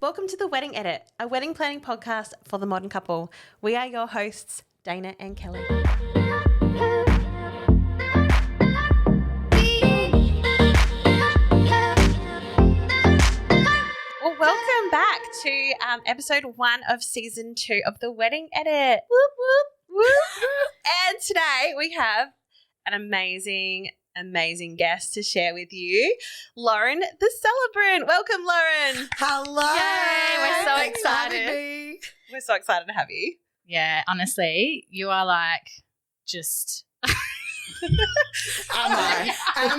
Welcome to The Wedding Edit, a wedding planning podcast for the modern couple. We are your hosts, Dana and Kelly. Well, welcome back to episode 1 of season 2 of The Wedding Edit. Whoop, whoop, whoop. And today we have an amazing guest to share with you, Lauren the celebrant. Welcome, Lauren. Hello. Yay, we're so Thanks for having excited. me. We're so excited to have you. Yeah, honestly, you are like just. Am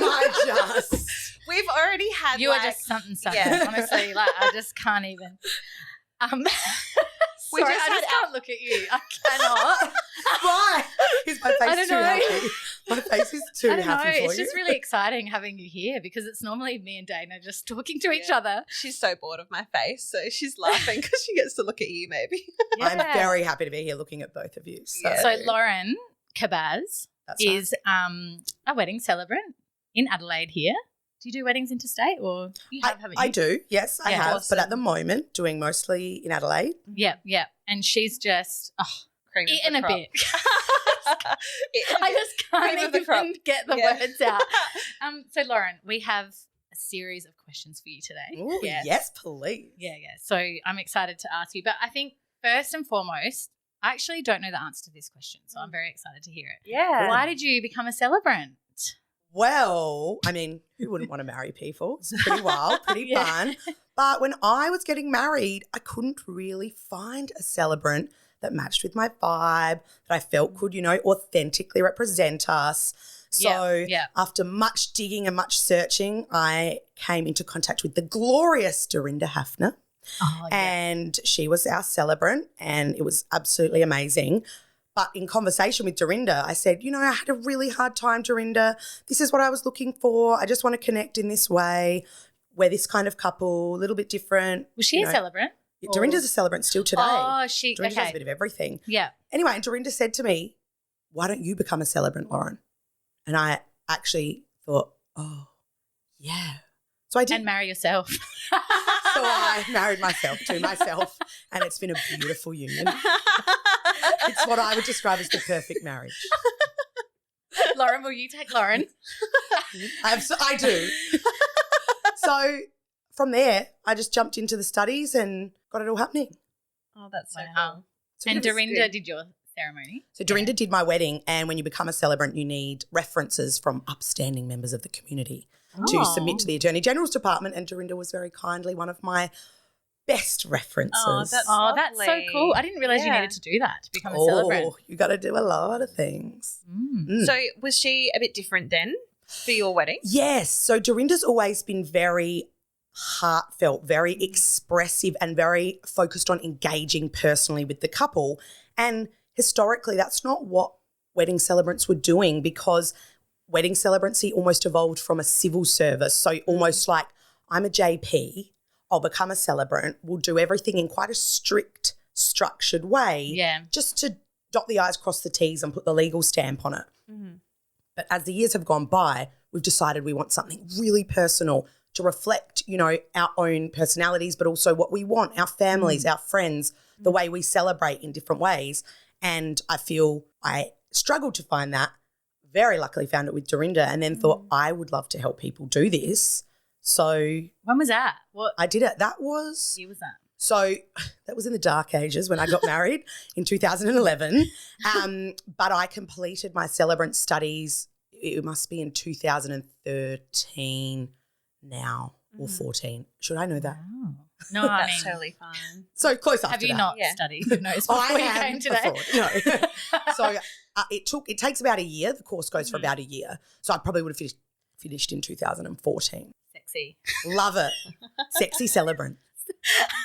I just? We've already had You are just something. Yeah. Honestly, like I just can't even. We Sorry, just I had just can't look at you. I cannot. Why? Is my I face don't too know. happy? My face is too I don't know. happy for It's you. just really exciting having you here because it's normally me and Dana just talking to each other. She's so bored of my face, so she's laughing because she gets to look at you maybe. I'm Yeah. very happy to be here looking at both of you. So, Yeah. So Lauren Khabbaz that's right. is a wedding celebrant in Adelaide here. Do you do weddings interstate or you have, haven't you? I do, yes, I Yeah. have. Awesome. But at the moment, doing mostly in Adelaide. Yeah. And she's just Cream of the eating a crop. bit. Eating a I bit. just can't Cream of the crop. even get the Yeah. words out. So Lauren, we have a series of questions for you today. Ooh, yes, please. Yeah. So I'm excited to ask you. But I think first and foremost, I actually don't know the answer to this question, so I'm very excited to hear it. Yeah. Why did you become a celebrant? Well, I mean, who wouldn't want to marry people? It's pretty wild, pretty Yeah. fun. But when I was getting married, I couldn't really find a celebrant that matched with my vibe, that I felt could, authentically represent us. So Yeah. after much digging and much searching, I came into contact with the glorious Dorinda Hafner. Oh, And she was our celebrant and it was absolutely amazing. But in conversation with Dorinda, I said, I had a really hard time, Dorinda. This is what I was looking for. I just want to connect in this way. We're this kind of couple, a little bit different. Was she a celebrant? Dorinda's a celebrant still today. Oh, Dorinda does a okay. bit of everything. Yeah. Anyway, and Dorinda said to me, why don't you become a celebrant, Lauren? And I actually thought, oh, yeah. So I did. And marry yourself. So I married myself to myself and it's been a beautiful union. It's what I would describe as the perfect marriage. Lauren, will you take Lauren? I do. So from there, I just jumped into the studies and got it all happening. Oh, that's so Wow. cool. So And it was Dorinda good. did your ceremony. So Dorinda did my wedding, and when you become a celebrant, you need references from upstanding members of the community to Oh. submit to the Attorney General's Department, and Dorinda was very kindly one of my best references. Oh, that's Oh, that's so lovely. cool. I didn't realise you Yeah. needed to do that to become a celebrant. You got to do a lot of things. Mm. So was she a bit different then for your wedding? Yes. So Dorinda's always been very heartfelt, very expressive and very focused on engaging personally with the couple. And historically, that's not what wedding celebrants were doing because wedding celebrancy almost evolved from a civil service. So almost like I'm a JP, I'll become a celebrant, we'll do everything in quite a strict, structured way Yeah. just to dot the I's, cross the T's and put the legal stamp on it. Mm-hmm. But as the years have gone by, we've decided we want something really personal to reflect, our own personalities, but also what we want, our families, our friends, the way we celebrate in different ways. And I feel I struggled to find that. Very luckily found it with Dorinda and then thought I would love to help people do this. So When was that? What I did it. That was year was that? so that was in the dark ages when I got married in 2011. But I completed my celebrant studies, it must be in 2013 now or 14. Should I know that? Oh. No, I That's mean, totally fine. So close after have you that. not Yeah. studied hypnosis Oh, before I you have came today? before. No. So it takes about a year. The course goes for about a year. So I probably would have finished in 2014. Sexy. Love it. Sexy celebrant.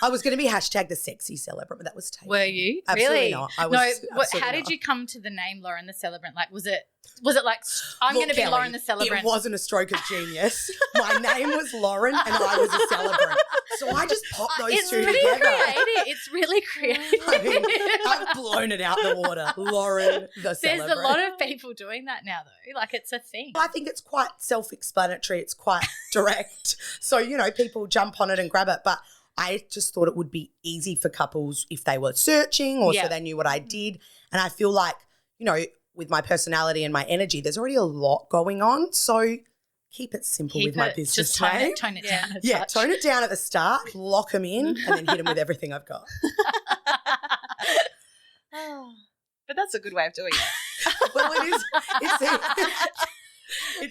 I was going to be hashtag the sexy celebrant, but that was taken. Were you? Absolutely Really? not. I was no, absolutely how did not. you come to the name Lauren the Celebrant? Like, was it like, I'm Look, going to be Kelly, Lauren the Celebrant? It wasn't a stroke of genius. My name was Lauren and I was a celebrant. So I just popped those It's two really together. creative. It's really creative. I mean, I've blown it out the water. Lauren the There's celebrant. a lot of people doing that now, though. Like, it's a thing. I think it's quite self-explanatory. It's quite direct. So, people jump on it and grab it. But I just thought it would be easy for couples if they were searching or Yeah. so they knew what I did. And I feel like, with my personality and my energy, there's already a lot going on. So keep it simple with my business just tone name. it down. A Yeah, touch. tone it down at the start, lock them in, and then hit them with everything I've got. But that's a good way of doing it. Well, it is.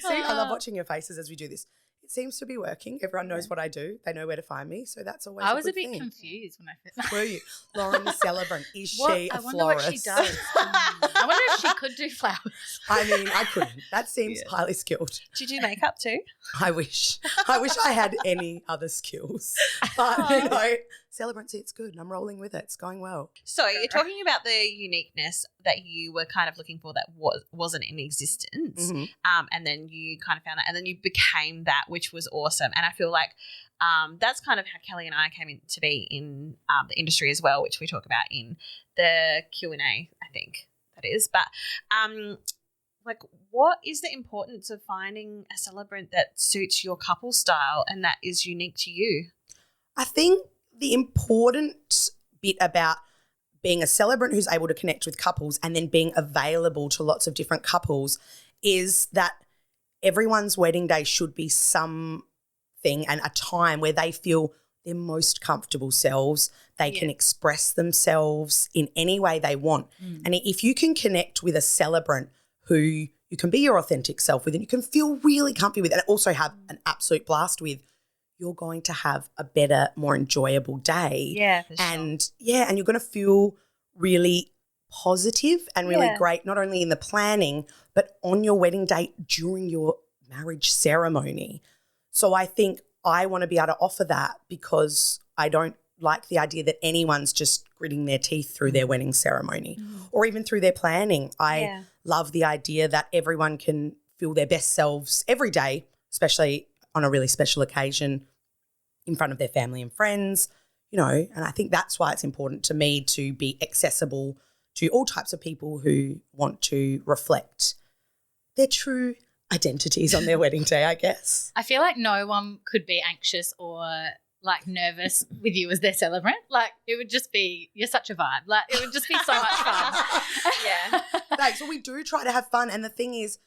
I love watching your faces as we do this. It seems to be working. Everyone knows what I do. They know where to find me. So that's always I was a a bit Mm. confused when I first. Were you? Lauren the celebrant. Is she What? a I wonder florist? what she does. I wonder if she could do flowers. I mean, I couldn't. That seems highly skilled. Did you do makeup too? I wish I had any other skills. But, celebrant, it's good and I'm rolling with it. It's going well. So you're talking about the uniqueness that you were kind of looking for that wasn't in existence, and then you kind of found that, and then you became that, which was awesome. And I feel like that's kind of how Kelly and I came in to be in the industry as well, which we talk about in the Q&A, I think that is. But what is the importance of finding a celebrant that suits your couple style and that is unique to you? I think the important bit about being a celebrant who's able to connect with couples and then being available to lots of different couples is that everyone's wedding day should be something and a time where they feel their most comfortable selves. They can express themselves in any way they want. And if you can connect with a celebrant who you can be your authentic self with and you can feel really comfy with and also have an absolute blast with, you're going to have a better, more enjoyable day. Yeah, for sure. And you're going to feel really positive and really great, not only in the planning, but on your wedding day during your marriage ceremony. So I think I want to be able to offer that because I don't like the idea that anyone's just gritting their teeth through their wedding ceremony or even through their planning. I love the idea that everyone can feel their best selves every day, especially on a really special occasion in front of their family and friends, and I think that's why it's important to me to be accessible to all types of people who want to reflect their true identities on their wedding day, I guess. I feel like no one could be anxious or nervous with you as their celebrant. It would just be, you're such a vibe. It would just be so much fun. Yeah. Thanks. Well, we do try to have fun. And the thing is,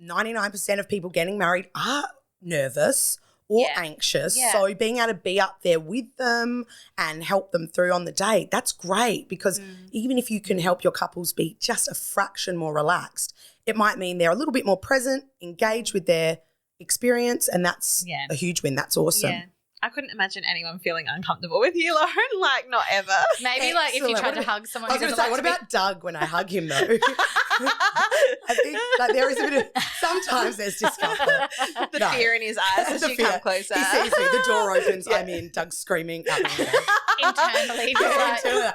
99% of people getting married are nervous or anxious. Yeah. So being able to be up there with them and help them through on the day, that's great because even if you can help your couples be just a fraction more relaxed, it might mean they're a little bit more present, engaged with their experience, and that's a huge win. That's awesome. Yeah. I couldn't imagine anyone feeling uncomfortable with you, Lauren. Not ever. Maybe if you tried to hug someone. I was going to say, what about Doug when I hug him though? I think there is a bit of, sometimes there's discomfort. The fear in his eyes as you come closer. He sees me, the door opens, I'm in, Doug's screaming out the window. Internally, just No.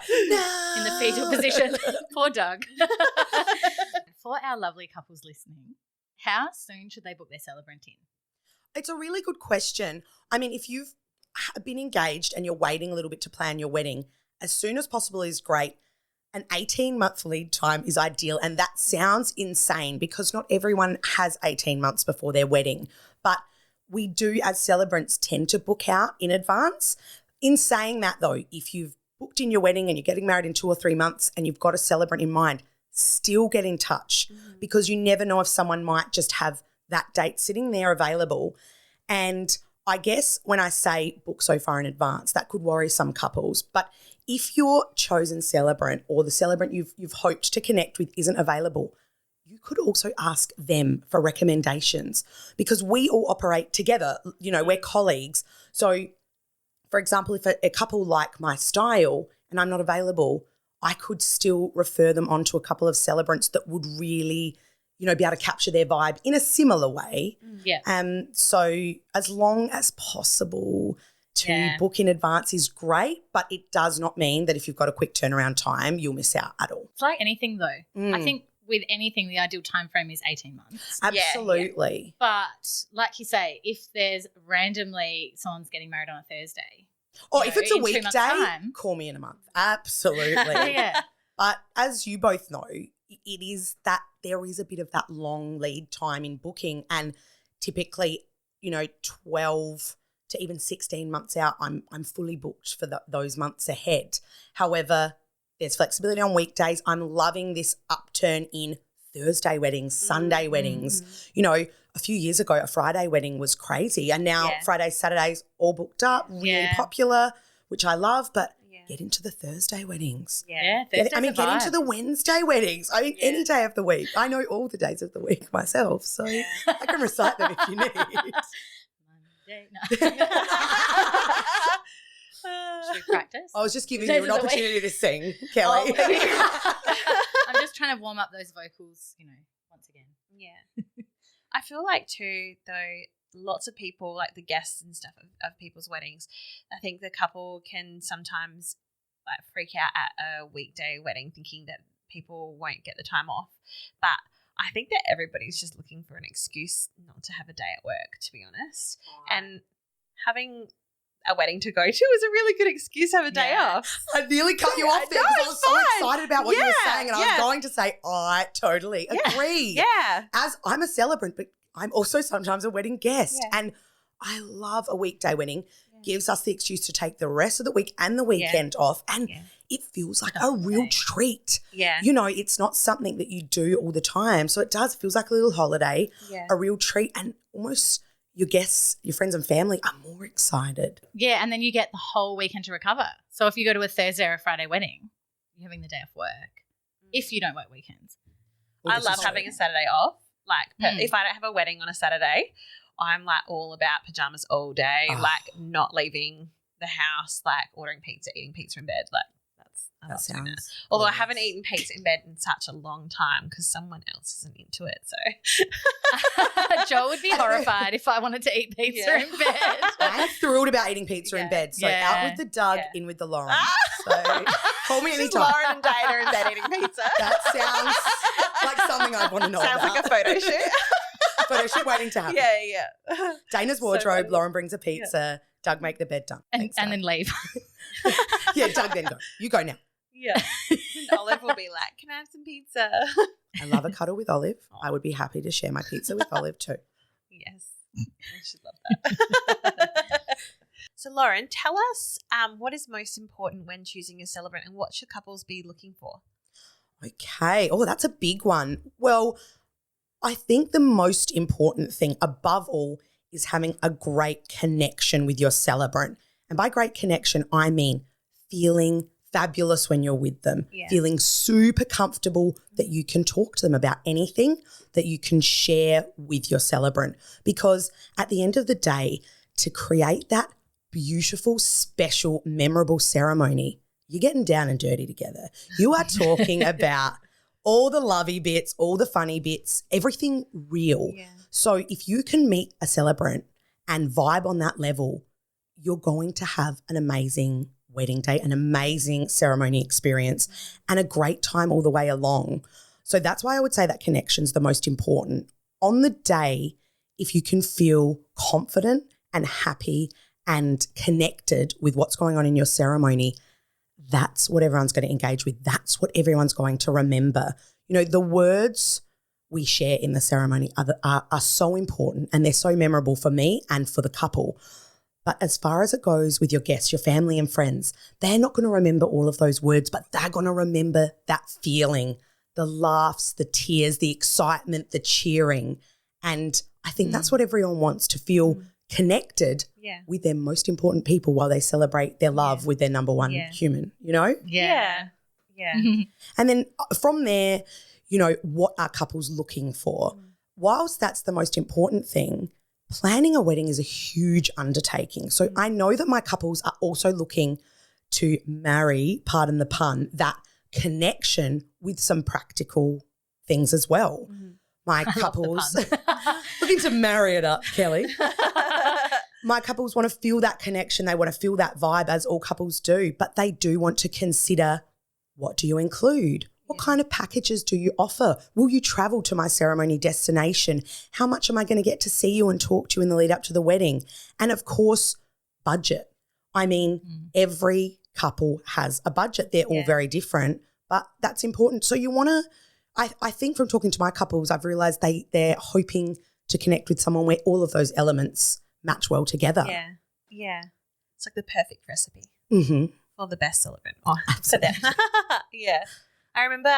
in the fetal position. Poor Doug. For our lovely couples listening, how soon should they book their celebrant in? It's a really good question. I mean, if you've been engaged and you're waiting a little bit to plan your wedding, as soon as possible is great. An 18-month lead time is ideal, and that sounds insane because not everyone has 18 months before their wedding. But we do, as celebrants, tend to book out in advance. In saying that, though, if you've booked in your wedding and you're getting married in 2 or 3 months and you've got a celebrant in mind, still get in touch because you never know if someone might just have that date sitting there available. And I guess when I say book so far in advance, that could worry some couples. But if your chosen celebrant or the celebrant you've hoped to connect with isn't available, you could also ask them for recommendations because we all operate together. We're colleagues. So, for example, if a couple like my style and I'm not available, I could still refer them on to a couple of celebrants that would really be able to capture their vibe in a similar way. Yeah. So as long as possible to book in advance is great, but it does not mean that if you've got a quick turnaround time, you'll miss out at all. It's like anything though. I think with anything, the ideal time frame is 18 months. Absolutely. But like you say, if there's randomly someone's getting married on a Thursday. Or if it's a in 2 months' weekday, time, call me in a month. Absolutely. yeah. But as you both know, it is that there is a bit of that long lead time in booking and typically, 12 to even 16 months out, I'm fully booked for those months ahead. However, there's flexibility on weekdays. I'm loving this upturn in Thursday weddings, Sunday weddings. You know, a few years ago, a Friday wedding was crazy, and now Fridays, Saturdays all booked up, really popular, which I love, but get into the Thursday weddings. Get into the Wednesday weddings. I mean, any day of the week. I know all the days of the week myself, so I can recite them if you need. Monday, no. Should we practice? I was just giving you an opportunity to sing, Kelly. I'm just trying to warm up those vocals, you know, once again. Yeah. I feel like too, though, lots of people, like the guests and stuff of people's weddings, I think the couple can sometimes like freak out at a weekday wedding thinking that people won't get the time off. But I think that everybody's just looking for an excuse not to have a day at work, to be honest. And having a wedding to go to is a really good excuse to have a day off. I nearly cut you off there because I was so excited about what you were saying, and I was going to say, I totally agree. Yeah. As I'm a celebrant, but I'm also sometimes a wedding guest, and I love a weekday wedding. Gives us the excuse to take the rest of the week and the weekend off, and it feels like a real treat. Yeah. You know, it's not something that you do all the time, so it feels like a little holiday, a real treat, and almost your guests, your friends and family are more excited. Yeah, and then you get the whole weekend to recover. So if you go to a Thursday or a Friday wedding, you're having the day off work if you don't work weekends. I love having a Saturday off. Like if I don't have a wedding on a Saturday, I'm like all about pajamas all day, like not leaving the house, like ordering pizza, eating pizza in bed. Like that sounds. Although I haven't eaten pizza in bed in such a long time because someone else isn't into it. So Joel would be horrified if I wanted to eat pizza in bed. I'm thrilled about eating pizza in bed. So out with the Doug, in with the Lauren. So call me anytime. Lauren and Dana in bed eating pizza. That sounds like something I want to know about. Sounds like a photo shoot. Photo shoot waiting to happen. Yeah. Dana's wardrobe, Lauren brings a pizza, Doug make the bed done. And then leave. Doug then go. You go now. Yeah. And Olive will be like, can I have some pizza? I love a cuddle with Olive. I would be happy to share my pizza with Olive too. Yes. I should love that. So Lauren, tell us what is most important when choosing a celebrant and what should couples be looking for? Okay. Oh, that's a big one. Well, I think the most important thing above all is having a great connection with your celebrant. And by great connection, I mean feeling fabulous when you're with them, feeling super comfortable that you can talk to them about anything that you can share with your celebrant. Because at the end of the day, to create that beautiful, special, memorable ceremony, you're getting down and dirty together. You are talking about all the lovey bits, all the funny bits, everything real. Yeah. So if you can meet a celebrant and vibe on that level, you're going to have an amazing wedding day, an amazing ceremony experience, and a great time all the way along. So that's why I would say that connection's the most important. On the day, if you can feel confident and happy and connected with what's going on in your ceremony, that's what everyone's going to engage with. That's what everyone's going to remember. You know, the words we share in the ceremony are so important, and they're so memorable for me and for the couple. But as far as it goes with your guests, your family and friends, they're not going to remember all of those words, but they're going to remember that feeling, the laughs, the tears, the excitement, the cheering. And I think that's what everyone wants, to feel connected with their most important people while they celebrate their love with their number one human, you know? Yeah. And then from there, you know, what are couples looking for? Whilst that's the most important thing, planning a wedding is a huge undertaking. So I know that my couples are also looking to marry, pardon the pun, that connection with some practical things as well. My couples looking to marry it up, Kelly. My couples want to feel that connection. They want to feel that vibe, as all couples do, but they do want to consider, what do you include? What kind of packages do you offer? Will you travel to my ceremony destination? How much am I going to get to see you and talk to you in the lead up to the wedding? And of course, budget. I mean, every couple has a budget. They're all very different, but that's important. So you want to, I think from talking to my couples, I've realised they're hoping to connect with someone where all of those elements match well together. Yeah. Yeah. It's like the perfect recipe Mm-hmm. for the best celebrant. Oh, for them. Yeah. I remember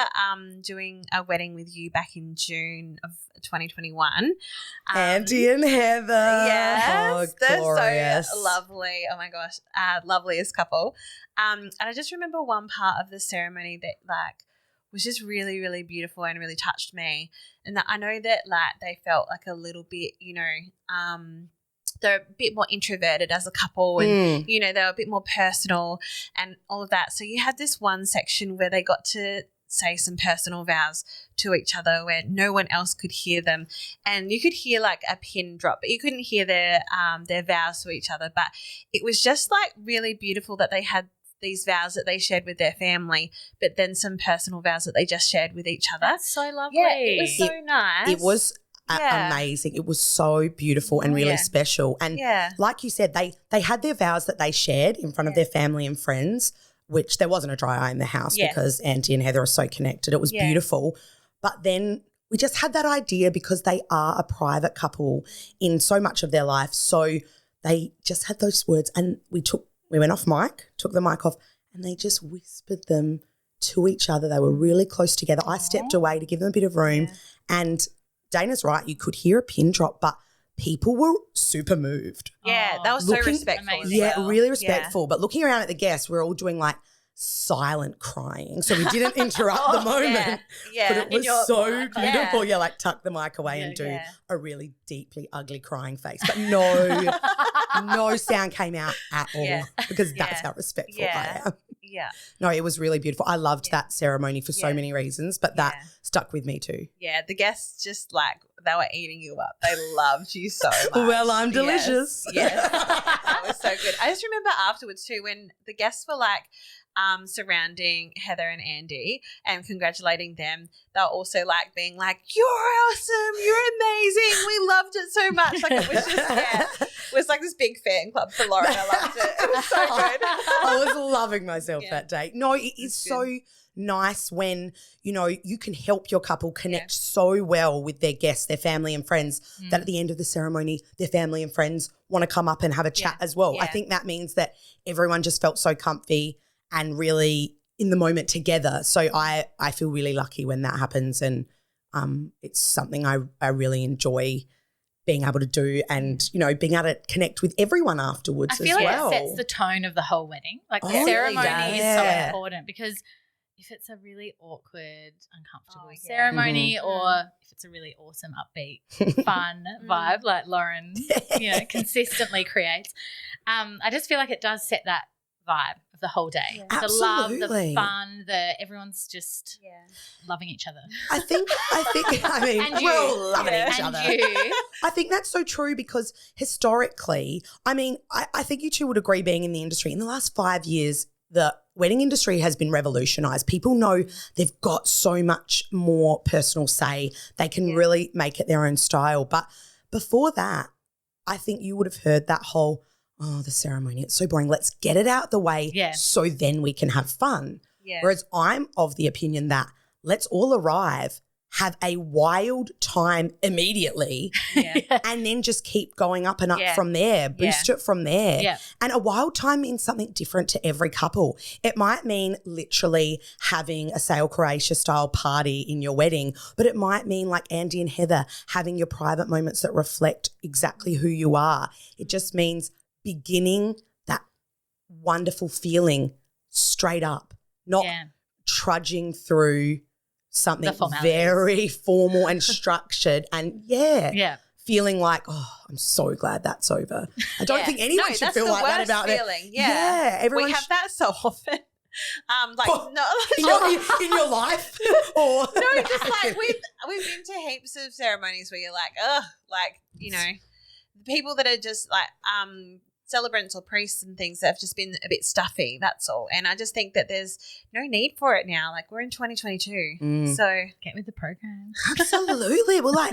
doing a wedding with you back in June of 2021. Andy and Heather. Yes, they're glorious. so lovely. Oh my gosh, loveliest couple. And I just remember one part of the ceremony that like was just really, really beautiful and really touched me. And that I know that like they felt like a little bit, they're a bit more introverted as a couple and, they were a bit more personal and all of that. So you had this one section where they got to say some personal vows to each other where no one else could hear them. And you could hear like a pin drop, but you couldn't hear their vows to each other. But it was just like really beautiful that they had these vows that they shared with their family, but then some personal vows that they just shared with each other. That's so lovely. Yeah, it was so nice. It was amazing. It was so beautiful and really special. And like you said, they had their vows that they shared in front of their family and friends, which there wasn't a dry eye in the house because Auntie and Heather are so connected. It was beautiful. But then we just had that idea because they are a private couple in so much of their life. So they just had those words and we went off mic, took the mic off, and they just whispered them to each other. They were really close together. I stepped away to give them a bit of room and Dana's right, you could hear a pin drop, but people were super moved. Yeah, that was so respectful. Really respectful. But looking around at the guests, we're all doing like silent crying. So we didn't interrupt the moment. But it was so beautiful. Yeah, like tuck the mic away and do a really deeply ugly crying face. But no sound came out at all because that's how respectful I am. Yeah. No, it was really beautiful. I loved that ceremony for so many reasons, but that stuck with me too. Yeah, the guests just like, they were eating you up. They loved you so much. Well, I'm delicious. Yes. That was so good. I just remember afterwards too when the guests were like surrounding Heather and Andy and congratulating them. They were also like being like, "You're awesome. You're amazing. We loved it so much." Like it was just, it was like this big fan club for Lauren. I loved it. It was so good. I was loving myself that day. No, it is so nice when, you can help your couple connect so well with their guests, their family and friends, that at the end of the ceremony, their family and friends want to come up and have a chat as well. I think that means that everyone just felt so comfy and really in the moment together. So I feel really lucky when that happens and it's something I really enjoy being able to do and, being able to connect with everyone afterwards as well. I feel like it sets the tone of the whole wedding. Like the ceremony is so important because if it's a really awkward, uncomfortable ceremony or if it's a really awesome, upbeat, fun vibe like Lauren, consistently creates, I just feel like it does set that vibe of the whole day. Yeah. The love, the fun, everyone's just loving each other. I think we're all loving each other. I think that's so true because historically, I think you two would agree being in the industry, in the last 5 years, the wedding industry has been revolutionised. People know they've got so much more personal say. They can really make it their own style. But before that, I think you would have heard that whole, the ceremony, it's so boring. Let's get it out the way so then we can have fun. Yeah. Whereas I'm of the opinion that let's all arrive, have a wild time immediately and then just keep going up and up from there, boost it from there. Yeah. And a wild time means something different to every couple. It might mean literally having a Sail Croatia style party in your wedding, but it might mean like Andy and Heather having your private moments that reflect exactly who you are. It just means beginning that wonderful feeling straight up, not trudging through something very formal and structured and feeling like, I'm so glad that's over. I don't think anyone should feel like that about feeling. it. Yeah, everyone we have that so often. In your life, or no, just like we've been to heaps of ceremonies where you're like, the people that are just like celebrants or priests and things that have just been a bit stuffy, that's all. And I just think that there's no need for it now. Like we're in 2022. So get with the program. Absolutely. Well,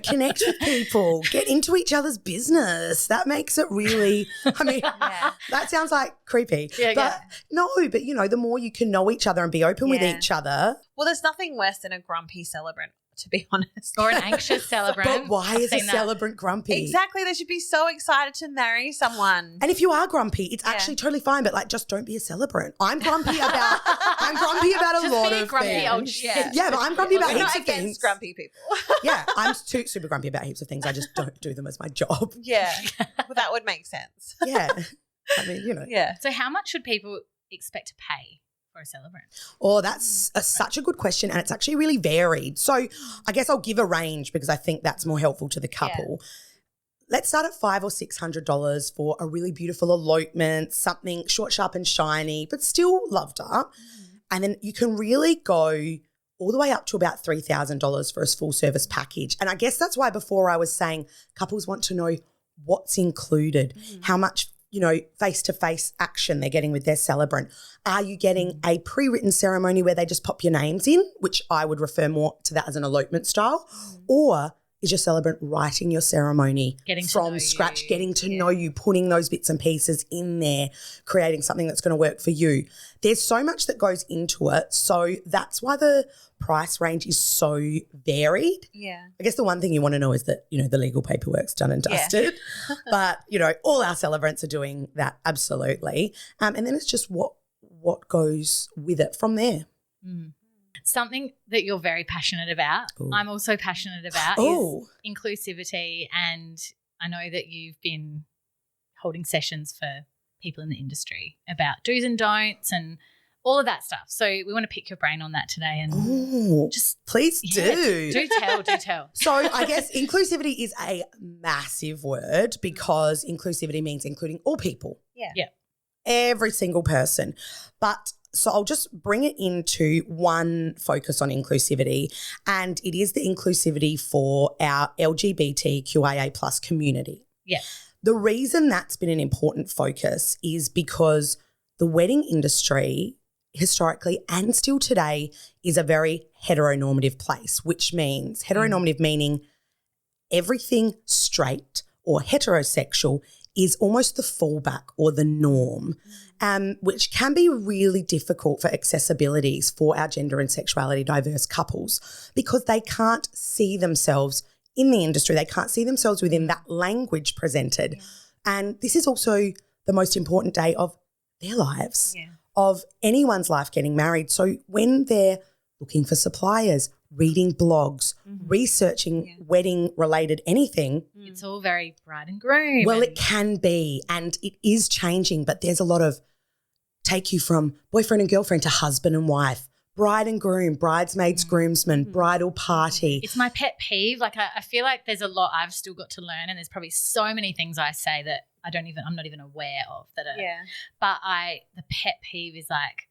connect with people, get into each other's business. That makes it really, that sounds like creepy. But the more you can know each other and be open with each other. Well, there's nothing worse than a grumpy celebrant to be honest. Or an anxious celebrant. But why I've is a seen that. celebrant grumpy? Exactly. They should be so excited to marry someone. And if you are grumpy, it's actually totally fine, but like just don't be a celebrant. I'm grumpy about a Just lot be a of grumpy things. old shit. Yeah, but I'm grumpy about We're heaps not of against things. grumpy people. Yeah, I'm super grumpy about heaps of things. I just don't do them as my job. Yeah. Well, that would make sense. Yeah. I mean, you know. Yeah. So how much should people expect to pay for a celebrant? Oh, that's such a good question, and it's actually really varied. So I guess I'll give a range because I think that's more helpful to the couple. Let's start at $500 or $600 for a really beautiful elopement, something short, sharp and shiny, but still loved up. And then you can really go all the way up to about $3,000 for a full service package. And I guess that's why before I was saying couples want to know what's included, how much, you know, face-to-face action they're getting with their celebrant. Are you getting a pre-written ceremony where they just pop your names in, which I would refer more to that as an elopement style, or is your celebrant writing your ceremony Getting to from know scratch, you. getting to know you, putting those bits and pieces in there, creating something that's going to work for you? There's so much that goes into it. So that's why the price range is so varied. Yeah. I guess the one thing you want to know is that, you know, the legal paperwork's done and dusted. But, you know, all our celebrants are doing that, absolutely. And then it's just what goes with it from there. Something that you're very passionate about, Ooh. I'm also passionate about, Ooh. is inclusivity. And I know that you've been holding sessions for people in the industry about do's and don'ts and all of that stuff. So we want to pick your brain on that today and Ooh, just please do. do tell. So I guess inclusivity is a massive word because inclusivity means including all people. Yeah. Every single person. But so I'll just bring it into one focus on inclusivity, and it is the inclusivity for our LGBTQIA plus community. Yeah. The reason that's been an important focus is because the wedding industry historically and still today is a very heteronormative place, which means heteronormative meaning everything straight or heterosexual is almost the fallback or the norm, which can be really difficult for accessibilities for our gender and sexuality diverse couples because they can't see themselves in the industry. They can't see themselves within that language presented. Yeah. And this is also the most important day of their lives, of anyone's life getting married. So when they're looking for suppliers, reading blogs, researching wedding-related anything. It's all very bride and groom. Well, it can be, and it is changing, but there's a lot of take you from boyfriend and girlfriend to husband and wife, bride and groom, bridesmaids, groomsmen, bridal party. It's my pet peeve. Like I feel like there's a lot I've still got to learn, and there's probably so many things I say that I'm not even aware of that are. Yeah. But the pet peeve is like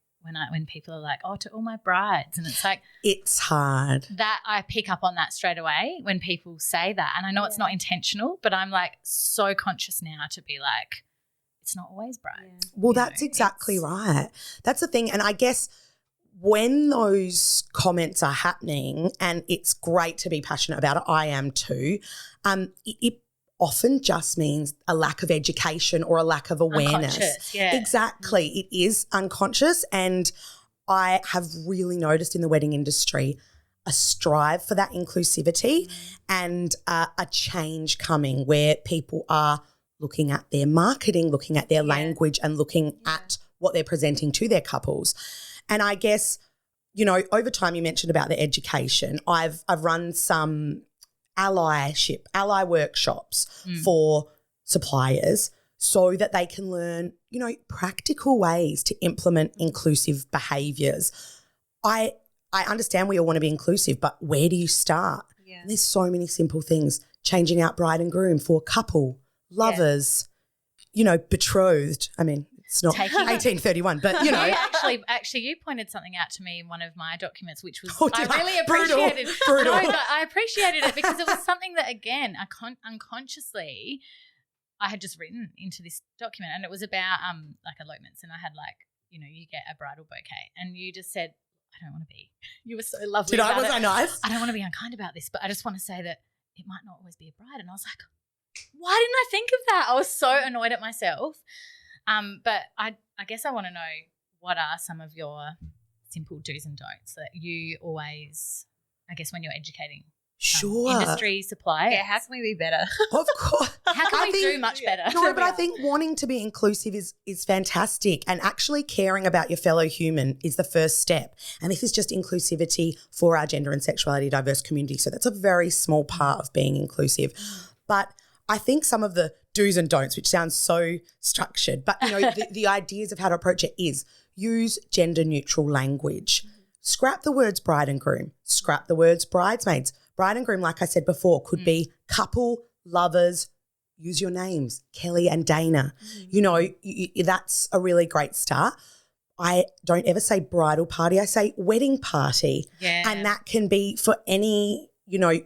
when people are like, oh, to all my brides, and it's like it's hard. That I pick up on that straight away when people say that, and I know it's not intentional, but I'm like so conscious now to be like, it's not always brides. Well, that's exactly right. That's the thing, and I guess when those comments are happening, and it's great to be passionate about it, I am too, it often just means a lack of education or a lack of awareness. Unconscious, yeah. Exactly. It is unconscious, and I have really noticed in the wedding industry a strive for that inclusivity and a change coming where people are looking at their marketing, looking at their language and looking at what they're presenting to their couples. And I guess, you know, over time you mentioned about the education. I've run some ally workshops for suppliers so that they can learn, you know, practical ways to implement inclusive behaviours. I understand we all want to be inclusive, but where do you start? Yeah. There's so many simple things. Changing out bride and groom for couple, lovers, you know, betrothed. I mean, it's not 1831, but, you know. Actually, you pointed something out to me in one of my documents, which was I really appreciated. Brutal. No, but I appreciated it because it was something that, again, unconsciously I had just written into this document, and it was about like elopements, and I had like, you know, you get a bridal bouquet, and you just said, I don't want to be. You were so lovely. Was I nice? I don't want to be unkind about this, but I just want to say that it might not always be a bride. And I was like, why didn't I think of that? I was so annoyed at myself. But I guess I want to know, what are some of your simple do's and don'ts that you always I guess when you're educating Sure. industry, supply. Yeah, how can we be better? Of course. How can we do much better? No, but I think wanting to be inclusive is fantastic, and actually caring about your fellow human is the first step. And this is just inclusivity for our gender and sexuality diverse community. So that's a very small part of being inclusive. But I think some of the do's and don'ts, which sounds so structured, but the ideas of how to approach it is use gender neutral language. Scrap the words bride and groom. Scrap the words bridesmaids. Bride and groom, like I said before, could be couple, lovers. Use your names, Kelly and Dana. That's a really great start. I don't ever say bridal party. I say wedding party. Yeah. And that can be for any,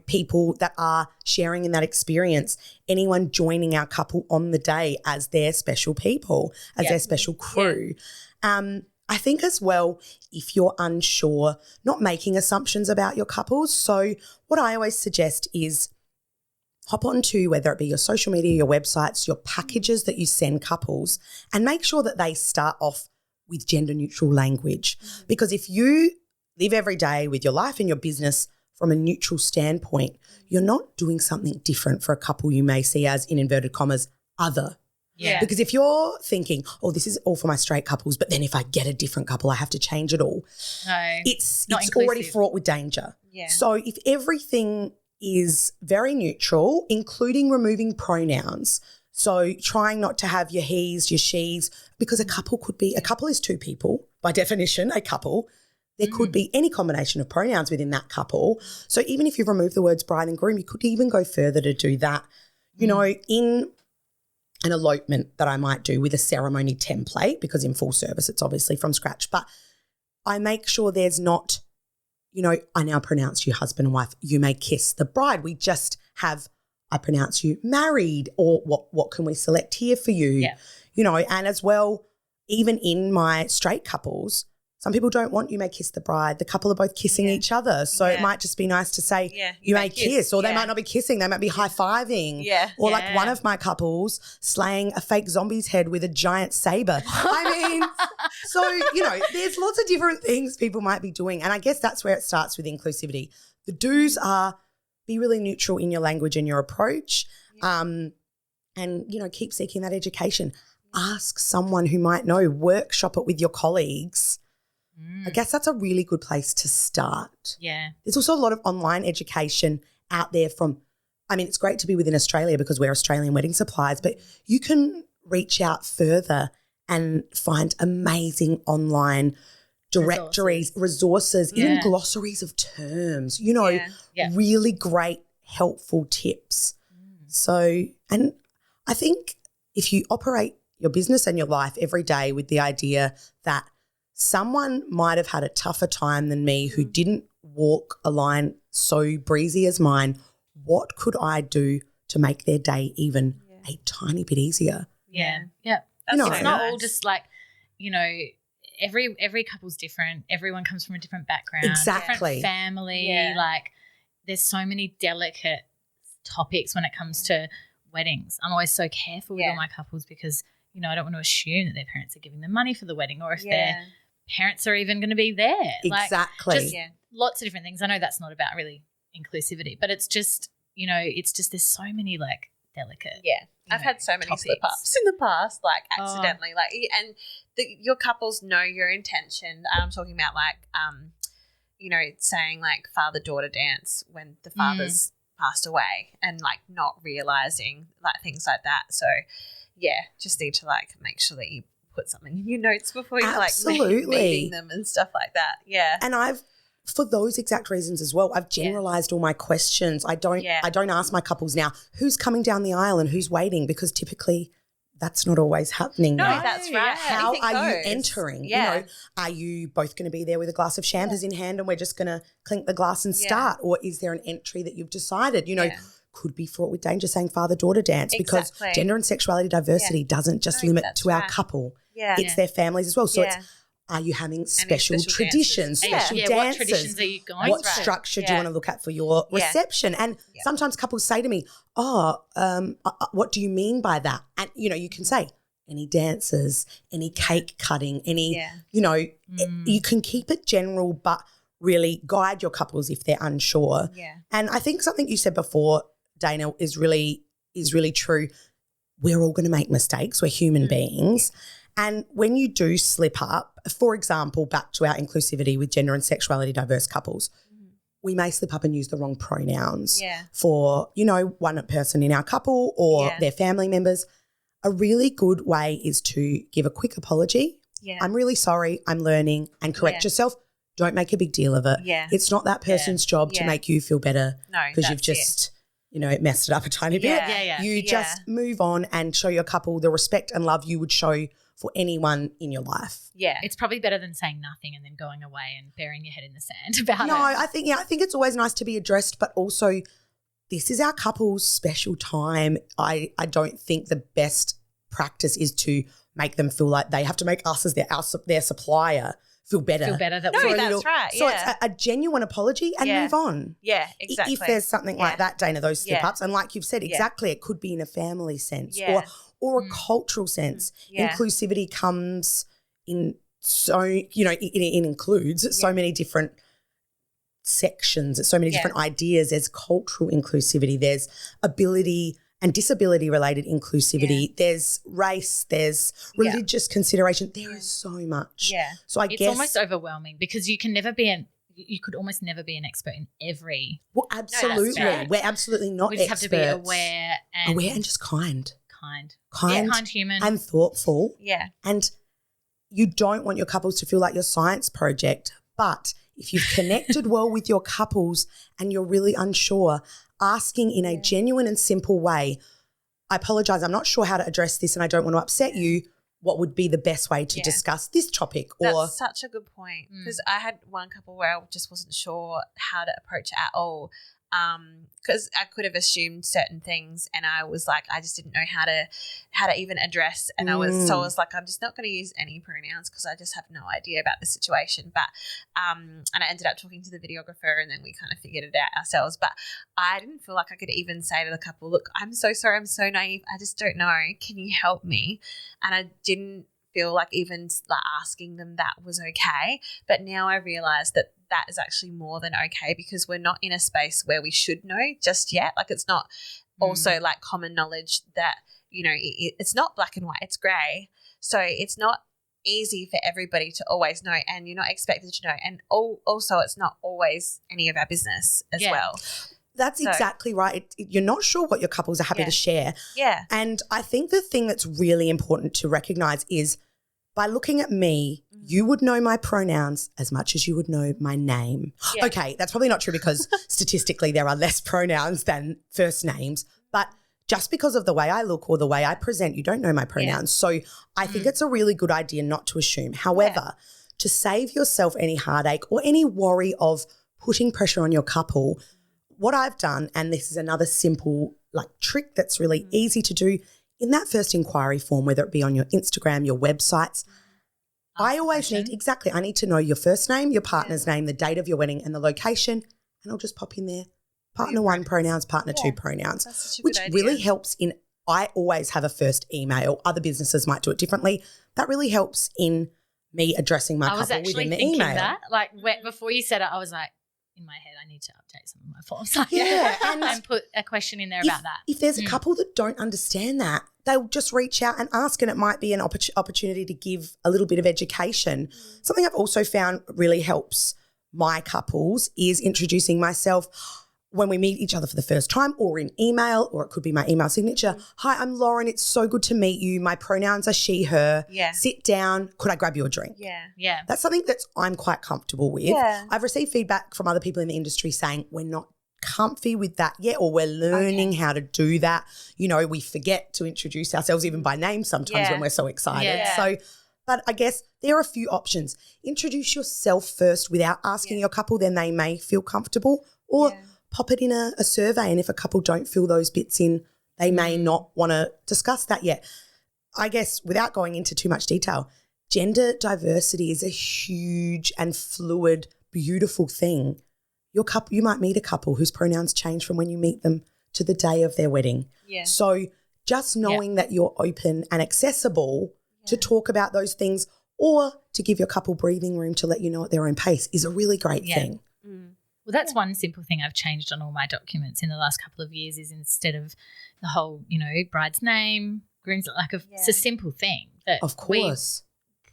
people that are sharing in that experience, anyone joining our couple on the day as their special people, as their special crew. Yeah. I think as well, if you're unsure, not making assumptions about your couples. So what I always suggest is hop onto whether it be your social media, your websites, your packages that you send couples, and make sure that they start off with gender neutral language. Because if you live every day with your life and your business from a neutral standpoint, you're not doing something different for a couple you may see as, in inverted commas, other. Yeah. Because if you're thinking, oh, this is all for my straight couples, but then if I get a different couple, I have to change it all. No, it's inclusive. already fraught with danger. Yeah. So if everything is very neutral, including removing pronouns, so trying not to have your he's, your she's, because a couple is two people, by definition, a couple. There could be any combination of pronouns within that couple. So even if you remove the words bride and groom, you could even go further to do that. In an elopement that I might do with a ceremony template, because in full service it's obviously from scratch, but I make sure there's not, I now pronounce you husband and wife, you may kiss the bride. We just have, I pronounce you married, or what can we select here for you? Yeah. And as well, even in my straight couples, some people don't want you may kiss the bride. The couple are both kissing each other. So it might just be nice to say you may kiss, or they might not be kissing. They might be high-fiving. Yeah. Or like one of my couples slaying a fake zombie's head with a giant saber. There's lots of different things people might be doing. And I guess that's where it starts with inclusivity. The do's are be really neutral in your language and your approach, and, keep seeking that education. Ask someone who might know, workshop it with your colleagues. I guess that's a really good place to start. Yeah. There's also a lot of online education out there it's great to be within Australia because we're Australian wedding suppliers, but you can reach out further and find amazing online directories, resources, even glossaries of terms, really great, helpful tips. So, and I think if you operate your business and your life every day with the idea that someone might have had a tougher time than me who didn't walk a line so breezy as mine, what could I do to make their day even a tiny bit easier? Yeah. Yeah. It's not all just like, every couple's different. Everyone comes from a different background. Exactly. Different family. Yeah. Like there's so many delicate topics when it comes to weddings. I'm always so careful with all my couples because, I don't want to assume that their parents are giving them money for the wedding or if their parents are even going to be there. Exactly. Lots of different things. I know that's not about really inclusivity, but it's just, there's so many like delicate. Yeah. I've had so many slip-ups in the past, like accidentally, and your couples know your intention. I'm talking about saying like father-daughter dance when the father's passed away and like not realising like things like that. So, just need to like make sure that you put something in your notes before you're like meeting them and stuff like that. Yeah. And for those exact reasons as well, I've generalized all my questions. I don't ask my couples now who's coming down the aisle and who's waiting, because typically that's not always happening. No, now. that's right. How are you entering? Yeah. Are you both going to be there with a glass of champers in hand and we're just going to clink the glass and start? Or is there an entry that you've decided, could be fraught with danger, saying father-daughter dance, because gender and sexuality diversity doesn't just limit to our couple. Yeah. It's their families as well. So it's, are you having special traditions, special dances? What traditions are you going What structure do you want to look at for your reception? And sometimes couples say to me, what do you mean by that? And, you can say any dances, any cake cutting, any, you can keep it general but really guide your couples if they're unsure. Yeah. And I think something you said before, Dana, is really true. We're all going to make mistakes. We're human beings. And when you do slip up, for example, back to our inclusivity with gender and sexuality diverse couples, we may slip up and use the wrong pronouns for, one person in our couple or their family members. A really good way is to give a quick apology. Yeah. I'm really sorry, I'm learning, and correct yourself. Don't make a big deal of it. Yeah. It's not that person's job to make you feel better because you've just, messed it up a tiny bit. You just move on and show your couple the respect and love you would show for anyone in your life. Yeah. It's probably better than saying nothing and then going away and burying your head in the sand about it. No, I think it's always nice to be addressed, but also this is our couple's special time. I don't think the best practice is to make them feel like they have to make us as their supplier feel better. That's right. So it's a genuine apology and move on. Yeah, exactly. If there's something like that, Dana, those slip-ups, and like you've said, exactly, it could be in a family sense or a cultural sense. Inclusivity comes in it includes so many different sections, so many different ideas. There's cultural inclusivity, there's ability and disability related inclusivity, there's race, there's religious consideration. There is so much. Yeah. So I guess it's almost overwhelming because you could almost never be an expert in every. Well, absolutely. We're absolutely not experts. We just experts. have to be aware and just kind, kind human, and thoughtful. Yeah. And you don't want your couples to feel like your science project, but if you've connected well with your couples and you're really unsure, asking in a genuine and simple way, I apologise, I'm not sure how to address this and I don't want to upset you. What would be the best way to discuss this topic? That's such a good point because I had one couple where I just wasn't sure how to approach it at all because I could have assumed certain things and I was like, I just didn't know how to even address, and I was like, I'm just not going to use any pronouns because I just have no idea about the situation. But and I ended up talking to the videographer and then we kind of figured it out ourselves. But I didn't feel like I could even say to the couple, look, I'm so sorry, I'm so naive, I just don't know, can you help me? And I didn't feel like even like asking them that was okay. But now I realise that is actually more than okay because we're not in a space where we should know just yet. Like it's not also like common knowledge that, it's not black and white, it's grey. So it's not easy for everybody to always know and you're not expected to know. And also it's not always any of our business as well. That's exactly right. You're not sure what your couples are happy to share. Yeah. And I think the thing that's really important to recognise is by looking at me, you would know my pronouns as much as you would know my name. Yeah. Okay, that's probably not true because statistically there are less pronouns than first names, but just because of the way I look or the way I present, you don't know my pronouns. So I think it's a really good idea not to assume. However, to save yourself any heartache or any worry of putting pressure on your couple, what I've done, and this is another simple trick that's really easy to do, in that first inquiry form, whether it be on your Instagram, your websites, I always I need to know your first name, your partner's name, the date of your wedding and the location, and I'll just pop in there, partner 1 pronouns, partner 2 pronouns, which really helps in, I always have a first email. Other businesses might do it differently. That really helps in me addressing my couple within the email. I was actually thinking that. Before you said it, I was like, in my head, I need to update some of my forms. And put a question in there about that. If there's a couple that don't understand that, they'll just reach out and ask, and it might be an opportunity to give a little bit of education. Something I've also found really helps my couples is introducing myself when we meet each other for the first time or in email, or it could be my email signature. Hi, I'm Lauren. It's so good to meet you. My pronouns are she, her. Yeah. Sit down. Could I grab you a drink? Yeah. That's something that I'm quite comfortable with. Yeah. I've received feedback from other people in the industry saying we're not comfy with that yet, or we're learning how to do that. We forget to introduce ourselves even by name sometimes when we're so excited. Yeah. So, but I guess there are a few options. Introduce yourself first without asking your couple, then they may feel comfortable, or pop it in a survey, and if a couple don't fill those bits in, they may not want to discuss that yet. I guess without going into too much detail, gender diversity is a huge and fluid, beautiful thing. You might meet a couple whose pronouns change from when you meet them to the day of their wedding. Yeah. So just knowing that you're open and accessible to talk about those things, or to give your couple breathing room to let you know at their own pace is a really great thing. Well, that's one simple thing I've changed on all my documents in the last couple of years is instead of the whole, bride's name, groom's, it's a simple thing that Of course.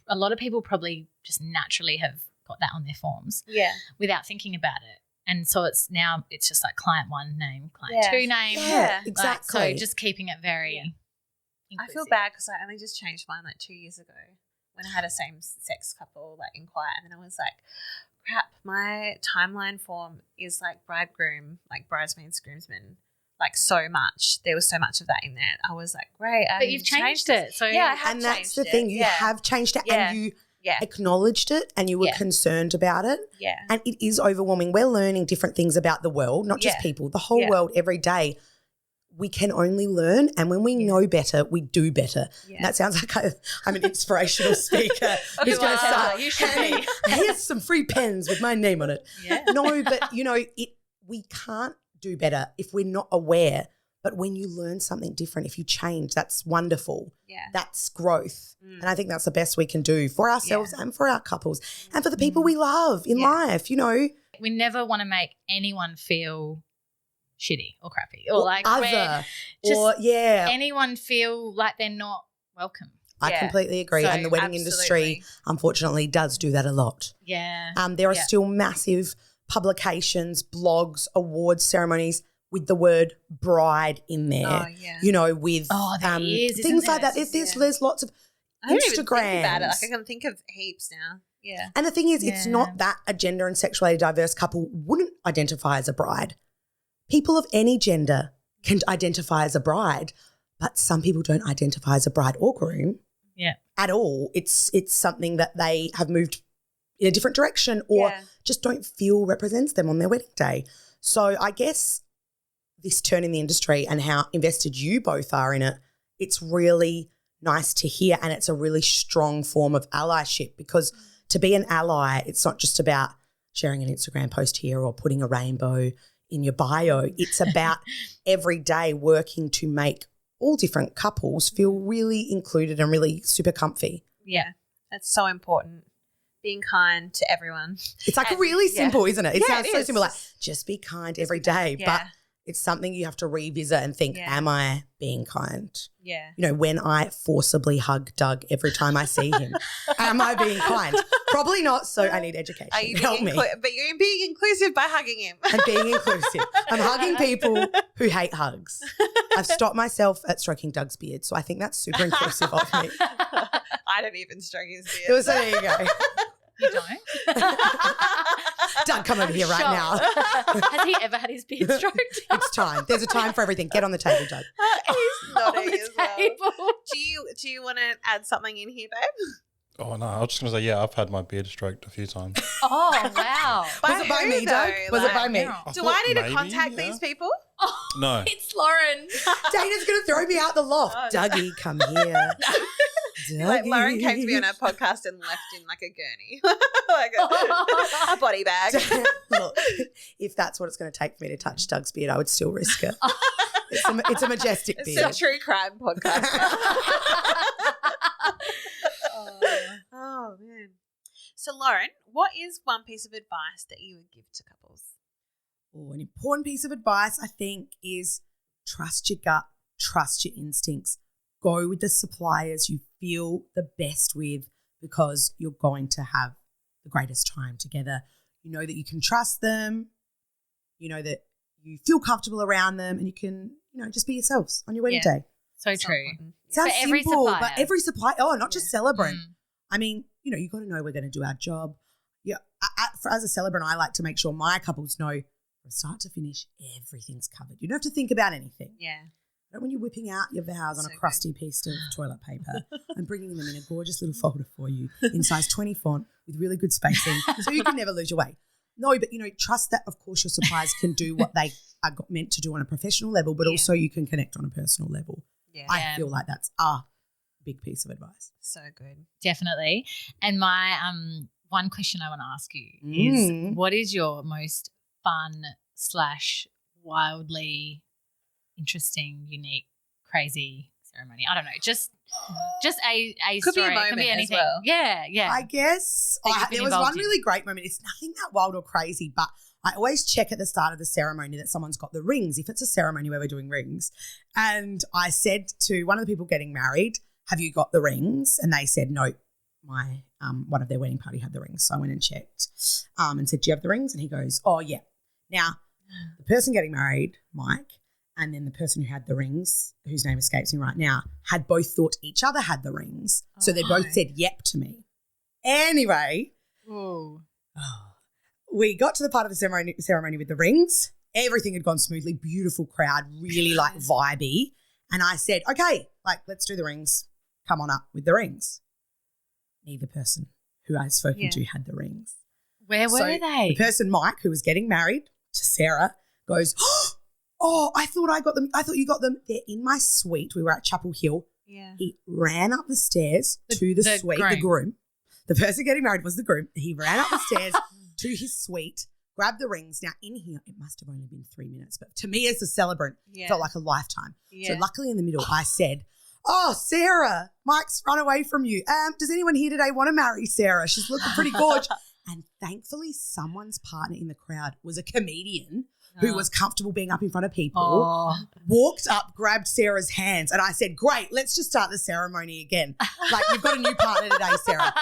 A lot of people probably just naturally have got that on their forms without thinking about it. And so it's just like client 1 name, client 2 name. Yeah, exactly. So just keeping it very I feel bad because I only just changed mine 2 years ago when I had a same-sex couple inquire, and then I was like, crap, my timeline form is bridegroom, bridesmaids, groomsmen, so much. There was so much of that in there. I was like, great. But you've changed it. So I have and changed that's the it. thing. You have changed it and you acknowledged it and you were concerned about it. Yeah. And it is overwhelming. We're learning different things about the world, not just people, the whole world every day. We can only learn, and when we know better, we do better. Yeah. And that sounds like I'm an inspirational speaker who's going to start, you should be. Here's some free pens with my name on it. Yeah. No, but, we can't do better if we're not aware. But when you learn something different, if you change, that's wonderful. Yeah. That's growth. And I think that's the best we can do for ourselves and for our couples and for the people we love in life, We never want to make anyone feel shitty or crappy or other anyone feel like they're not welcome. I completely agree. And the wedding industry, unfortunately, does do that a lot. Yeah. There are still massive publications, blogs, awards ceremonies with the word bride in there. Oh, yeah. With there is, things like that. There's lots of I don't even think Instagrams. about it. I can think of heaps now. Yeah. And the thing is, it's not that a gender and sexually diverse couple wouldn't identify as a bride. People of any gender can identify as a bride, but some people don't identify as a bride or groom at all. It's something that they have moved in a different direction or just don't feel represents them on their wedding day. So I guess this turn in the industry and how invested you both are in it, it's really nice to hear, and it's a really strong form of allyship, because to be an ally, it's not just about sharing an Instagram post here or putting a rainbow in your bio. It's about every day working to make all different couples feel really included and really super comfy. Yeah, that's so important. Being kind to everyone. It's really simple, isn't it? It sounds so is. simple, just be kind every day. Yeah. But it's something you have to revisit and think, am I being kind? Yeah. When I forcibly hug Doug every time I see him, am I being kind? Probably not, so I need education. Are you Help me. But you're being inclusive by hugging him. And being inclusive. I'm hugging people who hate hugs. I've stopped myself at stroking Doug's beard, so I think that's super inclusive of me. I don't even stroke his beard. So there you go. You don't? Doug, come over here right now. Has he ever had his beard stroked? It's time. There's a time for everything. Get on the table, Doug. He's nodding as well. Table. Do you want to add something in here, babe? Oh, no. I was just going to say, I've had my beard stroked a few times. Oh, wow. Was it by me, Doug? Was it by me? Do I need to contact these people? Oh, No. it's Lauren. Dana's going to throw me out the loft. Oh, Dougie, come here. Dougie. Lauren came to me on our podcast and left in a gurney. A body bag. Look, if that's what it's going to take for me to touch Doug's beard, I would still risk it. It's a majestic beard. It's a true crime podcast. Oh, man. So, Lauren, what is one piece of advice that you would give to couples? Oh, an important piece of advice, I think, is trust your gut, trust your instincts. Go with the suppliers you feel the best with, because you're going to have the greatest time together. You know that you can trust them. You know that you feel comfortable around them, and you can, just be yourselves on your wedding day. So true. Sounds For every simple, supplier. but every supplier, not just celebrant. I mean, you got to know we're going to do our job. Yeah, as a celebrant, I like to make sure my couples know from start to finish, everything's covered. You don't have to think about anything. Yeah. When you're whipping out your vows on So a crusty piece of toilet paper and bringing them in a gorgeous little folder for you in size 20 font with really good spacing so you can never lose your way. No, but, trust that, of course, your suppliers can do what they are meant to do on a professional level, but also you can connect on a personal level. Yeah. I feel like that's a big piece of advice. So good. Definitely. And my one question I want to ask you is, what is your most fun / wildly interesting, unique, crazy ceremony. I don't know. Just a Could be a story. It moment can be as anything. well. Yeah, yeah. I guess That you've been there was involved one in. really great moment. It's nothing that wild or crazy, but I always check at the start of the ceremony that someone's got the rings, if it's a ceremony where we're doing rings. And I said to one of the people getting married, have you got the rings? And they said, no, my one of their wedding party had the rings. So I went and checked and said, do you have the rings? And he goes, oh, yeah. Now, the person getting married, Mike, and then the person who had the rings, whose name escapes me right now, had both thought each other had the rings. So they both said yep to me. Anyway, we got to the part of the ceremony with the rings. Everything had gone smoothly, beautiful crowd, really like vibey. And I said, okay, like let's do the rings. Come on up with the rings. Neither person who I had spoken to had the rings. Where were they? The person, Mike, who was getting married to Sarah, goes, oh, I thought I got them. I thought you got them. They're in my suite. We were at Chapel Hill. Yeah. He ran up the stairs to the suite, the groom. The person getting married was the groom. He ran up the stairs to his suite, grabbed the rings. Now, in here, it must have only been 3 minutes, but to me as a celebrant, it felt like a lifetime. Yeah. So luckily in the middle, I said, oh, Sarah, Mike's run away from you. Does anyone here today want to marry Sarah? She's looking pretty gorgeous. And thankfully, someone's partner in the crowd was a comedian who was comfortable being up in front of people, walked up, grabbed Sarah's hands, and I said, great, let's just start the ceremony again. Like, you've got a new partner today, Sarah.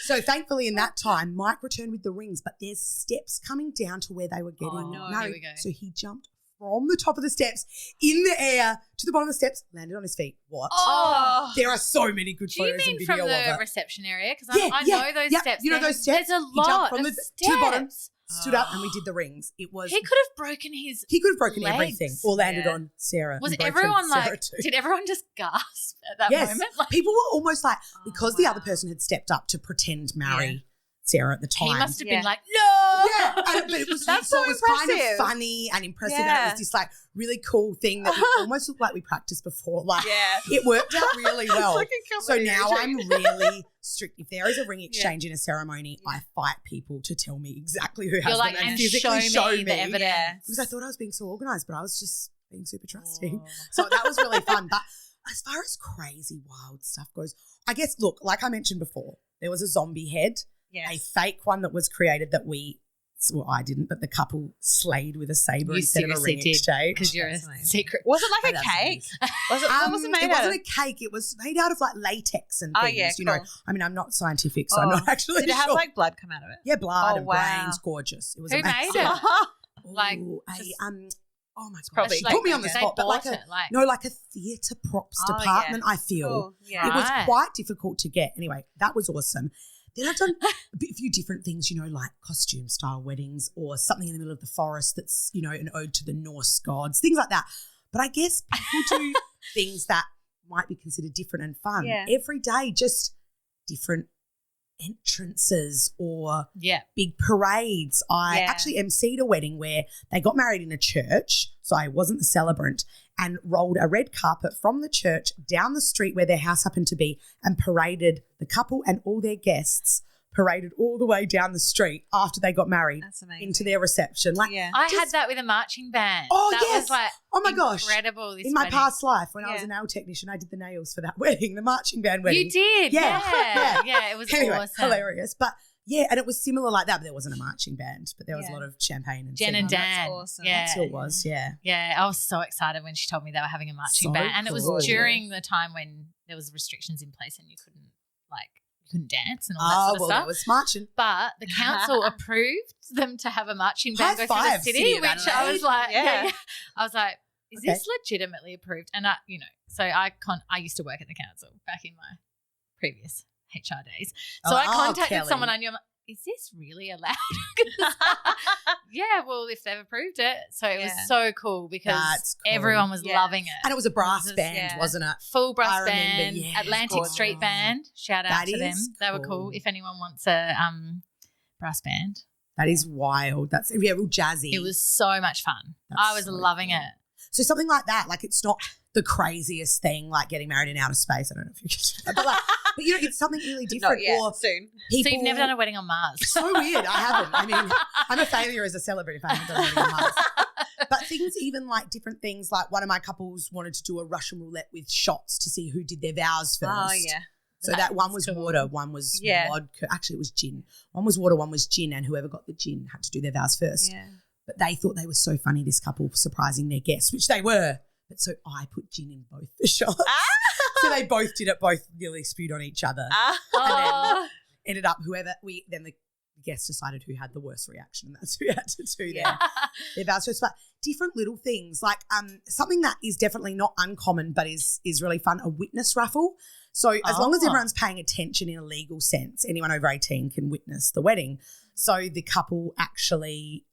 So thankfully in that time, Mike returned with the rings, but there's steps coming down to where they were getting married. Here we go. So he jumped from the top of the steps in the air to the bottom of the steps, landed on his feet. What? Oh. There are so many good Do you photos and mean video from of the it. reception area? Because I know those steps. You know those steps? There's a He jumped lot from of the, steps. to the bottom, stood up, and we did the rings. It was He could have broken his he could have broken legs. everything or landed on Sarah. Was and broken everyone Sarah like, too. did everyone just gasp at that Yes. moment? Like, People were almost like, because the wow. other person had stepped up to pretend marry Sarah at the time. he must have been like, no. Yeah, but it was, That's so so it was kind of impressive. funny and impressive. And Yeah. it was this like really cool thing that we almost looked like we practiced before. Like Yeah. it worked out really well. It's like a So comedy now routine. I'm really strict. If there is a ring exchange in a ceremony, I fight people to tell me exactly who has You're like, them and and physically show me the evidence. Yeah. because I thought I was being so organised, but I was just being super trusting. So that was really fun. But as far as crazy, wild stuff goes, I guess, look, like I mentioned before, there was a zombie head, a fake one that was created that I didn't, but the couple slayed with a saber You instead of a ring seriously did, exchange. because you're a That's amazing. secret. Was it like Oh, a that's cake? Was it, what was it made It out wasn't of? a cake. It was made out of like latex and Oh, things, yeah, you know. cool. I mean, I'm not scientific, so I'm not actually Did it have sure. like blood come out of it? Yeah, blood Oh, and wow. brains, gorgeous. It was Who amazing. made it? Like, Ooh, just- oh my god, probably she like- put me on the they spot, but like bought a it, like- like a theatre props Oh, department. yeah. I feel Cool. Yeah. it was Right. quite difficult to get. Anyway, that was awesome. Then I've done a few different things, you know, like costume style weddings or something in the middle of the forest that's, you know, an ode to the Norse gods, things like that. But I guess people do things that might be considered different and fun Yeah. every day, just different entrances or big parades. I actually emceed a wedding where they got married in a church, so I wasn't the celebrant, and rolled a red carpet from the church down the street where their house happened to be and paraded the couple and all their guests, paraded all the way down the street after they got married. That's amazing. Into their reception. Like, Yeah. I had that with a marching band. Oh, that yes. was like Oh my gosh. incredible. This in my wedding. past life, when I was Yeah. a nail technician, I did the nails for that wedding, the marching band wedding. You did, Yeah. yeah. It was Anyway, awesome. hilarious. But yeah, and it was similar like that, but there wasn't a marching band, but there was a lot of champagne and Jen and singing. Dan. That's awesome. Yeah. It still was, yeah. Yeah, I was so excited when she told me they were having a marching So band, and it was cool. during the time when there was restrictions in place and you couldn't dance and all that Oh, sort of well, stuff. that was marching. But the council approved them to have a marching band High go through the five, city, City of which I Adelaide. was like, Yeah. I was like, is Okay. this legitimately approved? And I used to work at the council back in my previous HR days, so I contacted Kelly. someone I knew. I'm like, is this really allowed? 'Cause, yeah, well, if they've approved it, so it was Yeah. so cool because That's cool. everyone was Yeah. loving it. And it was a brass It was- band, yeah. wasn't it? Full brass I remember, band, yeah. Atlantic Gorgeous. Street Band. Shout out That to them. is They were cool. cool. If anyone wants a brass band, That is wild. That's real jazzy. it was so much fun. That's I was so loving cool. it. So something like that, like it's not the craziest thing, like getting married in outer space. I don't know if you can do that, but you know, it's something really different. Not yet. Or Soon. people, So you've never done a wedding on Mars? So weird. I haven't. I mean, I'm a failure as a celebrity if I haven't done a wedding on Mars. But things even like different things, like one of my couples wanted to do a Russian roulette with shots to see who did their vows first. Oh, yeah. So that one was cool. water, one was Yeah. vodka. Actually, it was gin. One was water, one was gin, and whoever got the gin had to do their vows first. Yeah. But they thought they were so funny, this couple, surprising their guests, which they were. But so I put gin in both the shots. So they both did it, both nearly spewed on each other. Oh. Ended up then the guests decided who had the worst reaction, and that's who had to do their vows first. But different little things, like something that is definitely not uncommon but is really fun, a witness raffle. So as long as everyone's paying attention in a legal sense, anyone over 18 can witness the wedding. So the couple actually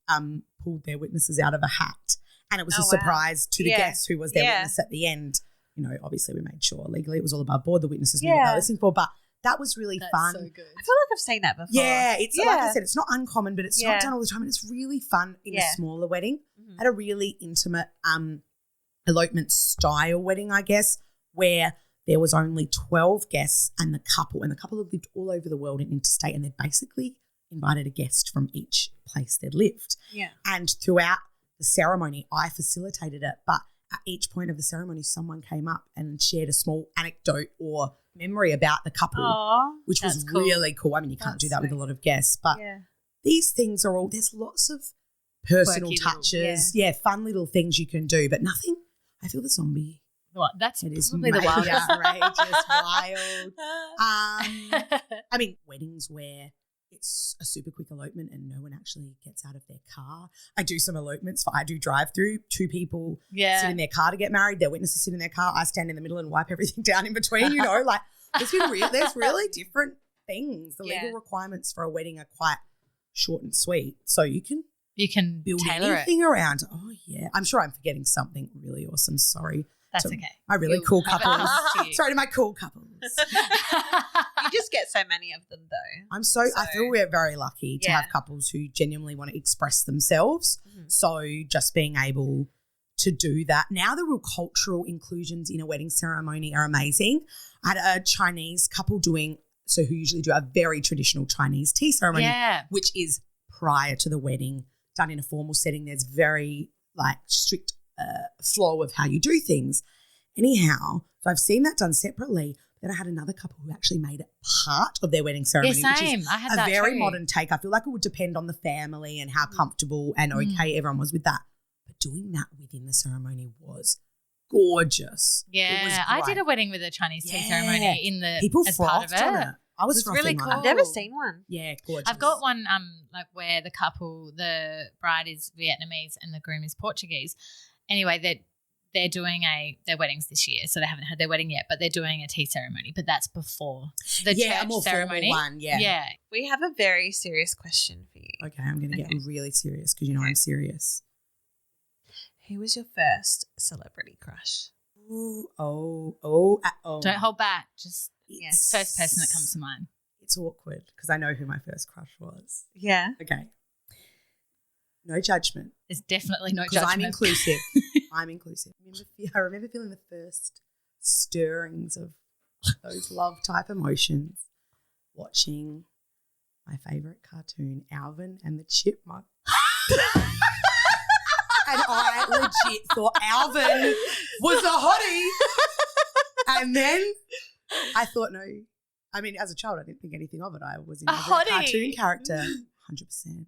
pulled their witnesses out of a hat, and it was a surprise to the guests who was their witness at the end. You know, obviously we made sure legally it was all above board. The witnesses knew what they were listening for, but that was really fun. So good. I feel like I've seen that before. Yeah, it's like I said, it's not uncommon, but it's not done all the time, and it's really fun in a smaller wedding. Mm-hmm. At a really intimate elopement style wedding, I guess, where there was only 12 guests and the couple had lived all over the world and interstate, and they'd basically invited a guest from each place they'd lived. Yeah. And throughout the ceremony, I facilitated it, but at each point of the ceremony, someone came up and shared a small anecdote or memory about the couple, which was cool. really cool. I mean, you can't do that with a lot of guests, but these things are all, there's lots of personal Quirky touches, fun little things you can do, but nothing. I feel the zombie. What? That's It is probably the wildest. outrageous, wild. I mean, weddings where it's a super quick elopement and no one actually gets out of their car. I do some elopements I do drive through. Two people sit in their car to get married. Their witnesses sit in their car. I stand in the middle and wipe everything down in between, you know. Like there's really different things. The legal requirements for a wedding are quite short and sweet. So you can build tailor anything around. Oh, yeah. I'm sure I'm forgetting something really awesome. Sorry. That's to okay. My really You'll cool have it couples. come to you. Sorry to my cool couples. You just get so many of them though. I feel we're very lucky to have couples who genuinely want to express themselves. Mm-hmm. So just being able to do that. Now the real cultural inclusions in a wedding ceremony are amazing. I had a Chinese couple who usually do a very traditional Chinese tea ceremony, which is prior to the wedding, done in a formal setting. There's very strict flow of how you do things. Anyhow, so I've seen that done separately. Then I had another couple who actually made it part of their wedding ceremony, Yeah, which same. is I had a that very too. modern take. I feel like it would depend on the family and how comfortable and okay everyone was with that. But doing that within the ceremony was gorgeous. Yeah, It was I great. did a wedding with a Chinese tea ceremony People as part of frothed on it. I was It was really frothing on cool. I've it. never seen one. Yeah, gorgeous. I've got one where the bride is Vietnamese and the groom is Portuguese. Anyway, they're doing their weddings this year, so they haven't had their wedding yet, but they're doing a tea ceremony, but that's before the a church more ceremony. formal one, yeah. We have a very serious question for you. Okay, I'm going to get really serious because you know I'm serious. Who was your first celebrity crush? Ooh, Don't hold back. Just It's- first person that comes to mind. It's awkward because I know who my first crush was. Yeah. Okay. No judgment. There's definitely no Because judgment. I'm inclusive. I'm inclusive. I remember feeling the first stirrings of those love type emotions watching my favourite cartoon, Alvin and the Chipmunk. And I legit thought Alvin was a hottie. And then I thought, no. I mean, as a child, I didn't think anything of it. I was in a cartoon character. 100%.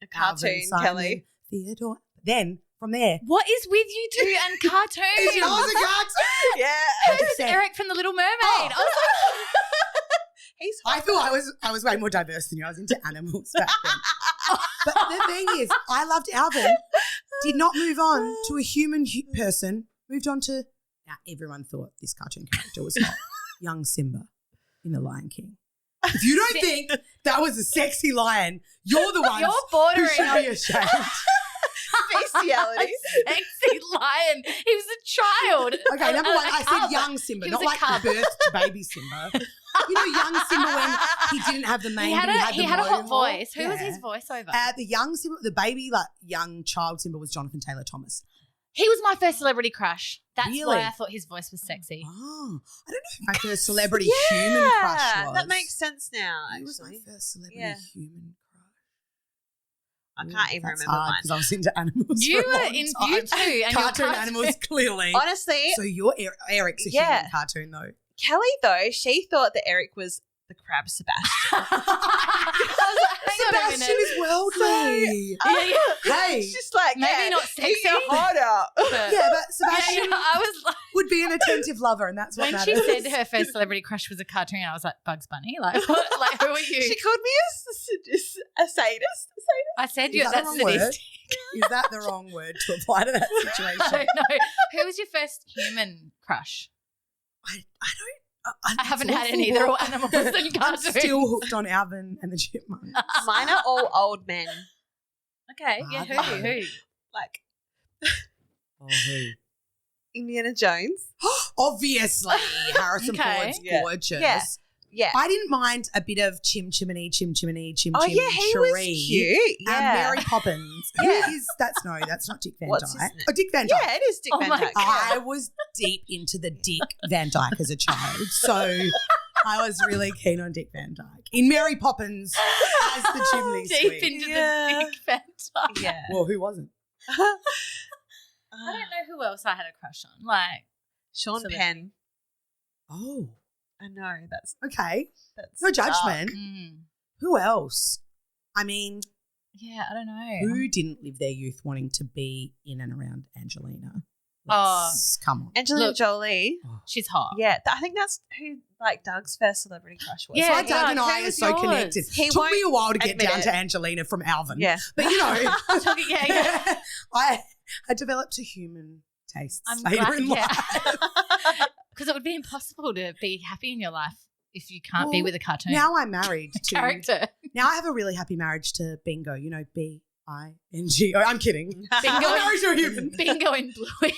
A cartoon, Kelly. Theodore. Then, from there. What is with you two and cartoons? It was a cartoon. Yeah. Who's Eric from The Little Mermaid? Oh. I was like, He's I feel I was way more diverse than you. I was into animals back then. But the thing is, I loved Alvin. Did not move on to a human person. Moved on to, everyone thought this cartoon character was hot. Young Simba in The Lion King. If you don't think that was a sexy lion, you're the one you're who bordering should on be ashamed. bestiality. sexy lion. He was a child. Okay, number one, I said Alvin. young Simba, He not was a like cub. birthed baby Simba. You know, young Simba when he didn't have the mane, He had but a hot mohawk. voice. Who was Yeah. his voiceover? The young Simba, the baby, young child Simba was Jonathan Taylor Thomas. He was my first celebrity crush. That's Really? why I thought his voice was sexy. Oh, I don't know who my first celebrity human crush was. That makes sense now, Who was my actually. first celebrity Yeah. human crush? I can't even That's remember hard mine. because I was into animals. You for a were long in time. you too, and cartoon your animals clearly. Honestly, So your Eric's a Yeah. human cartoon though. Kelly, though, she thought that Eric was the crab Sebastian. Sebastian is worldly. Hey, It's just like, Maybe yeah, not he's sexy, a harder. yeah, but Sebastian I was like, would be an attentive lover, and that's what when matters. she said her first celebrity crush was a cartoon, I was like, Bugs Bunny? Like, what? Like, who are you? She called me a sadist. I said Is you. that the That's wrong word? sadistic. Is that the wrong word to apply to that I situation? don't know. Who was your first human crush? I I haven't had any. They're all animals and I'm cartoons. still hooked on Alvin and the Chipmunks. Mine are all old men. Okay, yeah, who? Like Oh, who? Indiana Jones. Obviously, Harrison Okay. Ford's Yeah. gorgeous. Yeah. Yeah. I didn't mind a bit of chim chimney, Oh, yeah, he was cute. And Yeah. Mary Poppins. Yeah. Who is that's not Dick Van What's his Dyke. name? Oh, Dick Van Dyke. Yeah, it is Dick Oh Van my Dyke. I was deep into the Dick Van Dyke as a child. So I was really keen on Dick Van Dyke. In Mary Poppins as the chimney Deep sweep. into Yeah. the big fantasy. Yeah. Well, who wasn't? I don't know who else I had a crush on. Like, Sean Celebrity. Penn. Oh, I know that's okay. that's No dark. judgment. mm, Who else? I mean, yeah, I don't know. who didn't live their youth wanting to be in and around Angelina? Oh. Come on. Angelina Look. Jolie. She's hot. Yeah, I think that's who like Doug's first celebrity crush was. Yeah, My Doug, dad and I who are was so yours? connected. He Took me a while to get admit down it. to Angelina from Alvin. Yeah. But you know, yeah. I developed a human taste I'm later glad, in yeah. life. Because it would be impossible to be happy in your life if you can't be Well, with a cartoon Now I'm married to character. Now I have a really happy marriage to Bingo. You know, Bingo. I'm kidding. Bingo, I'm married to a human. Bingo and Bluey.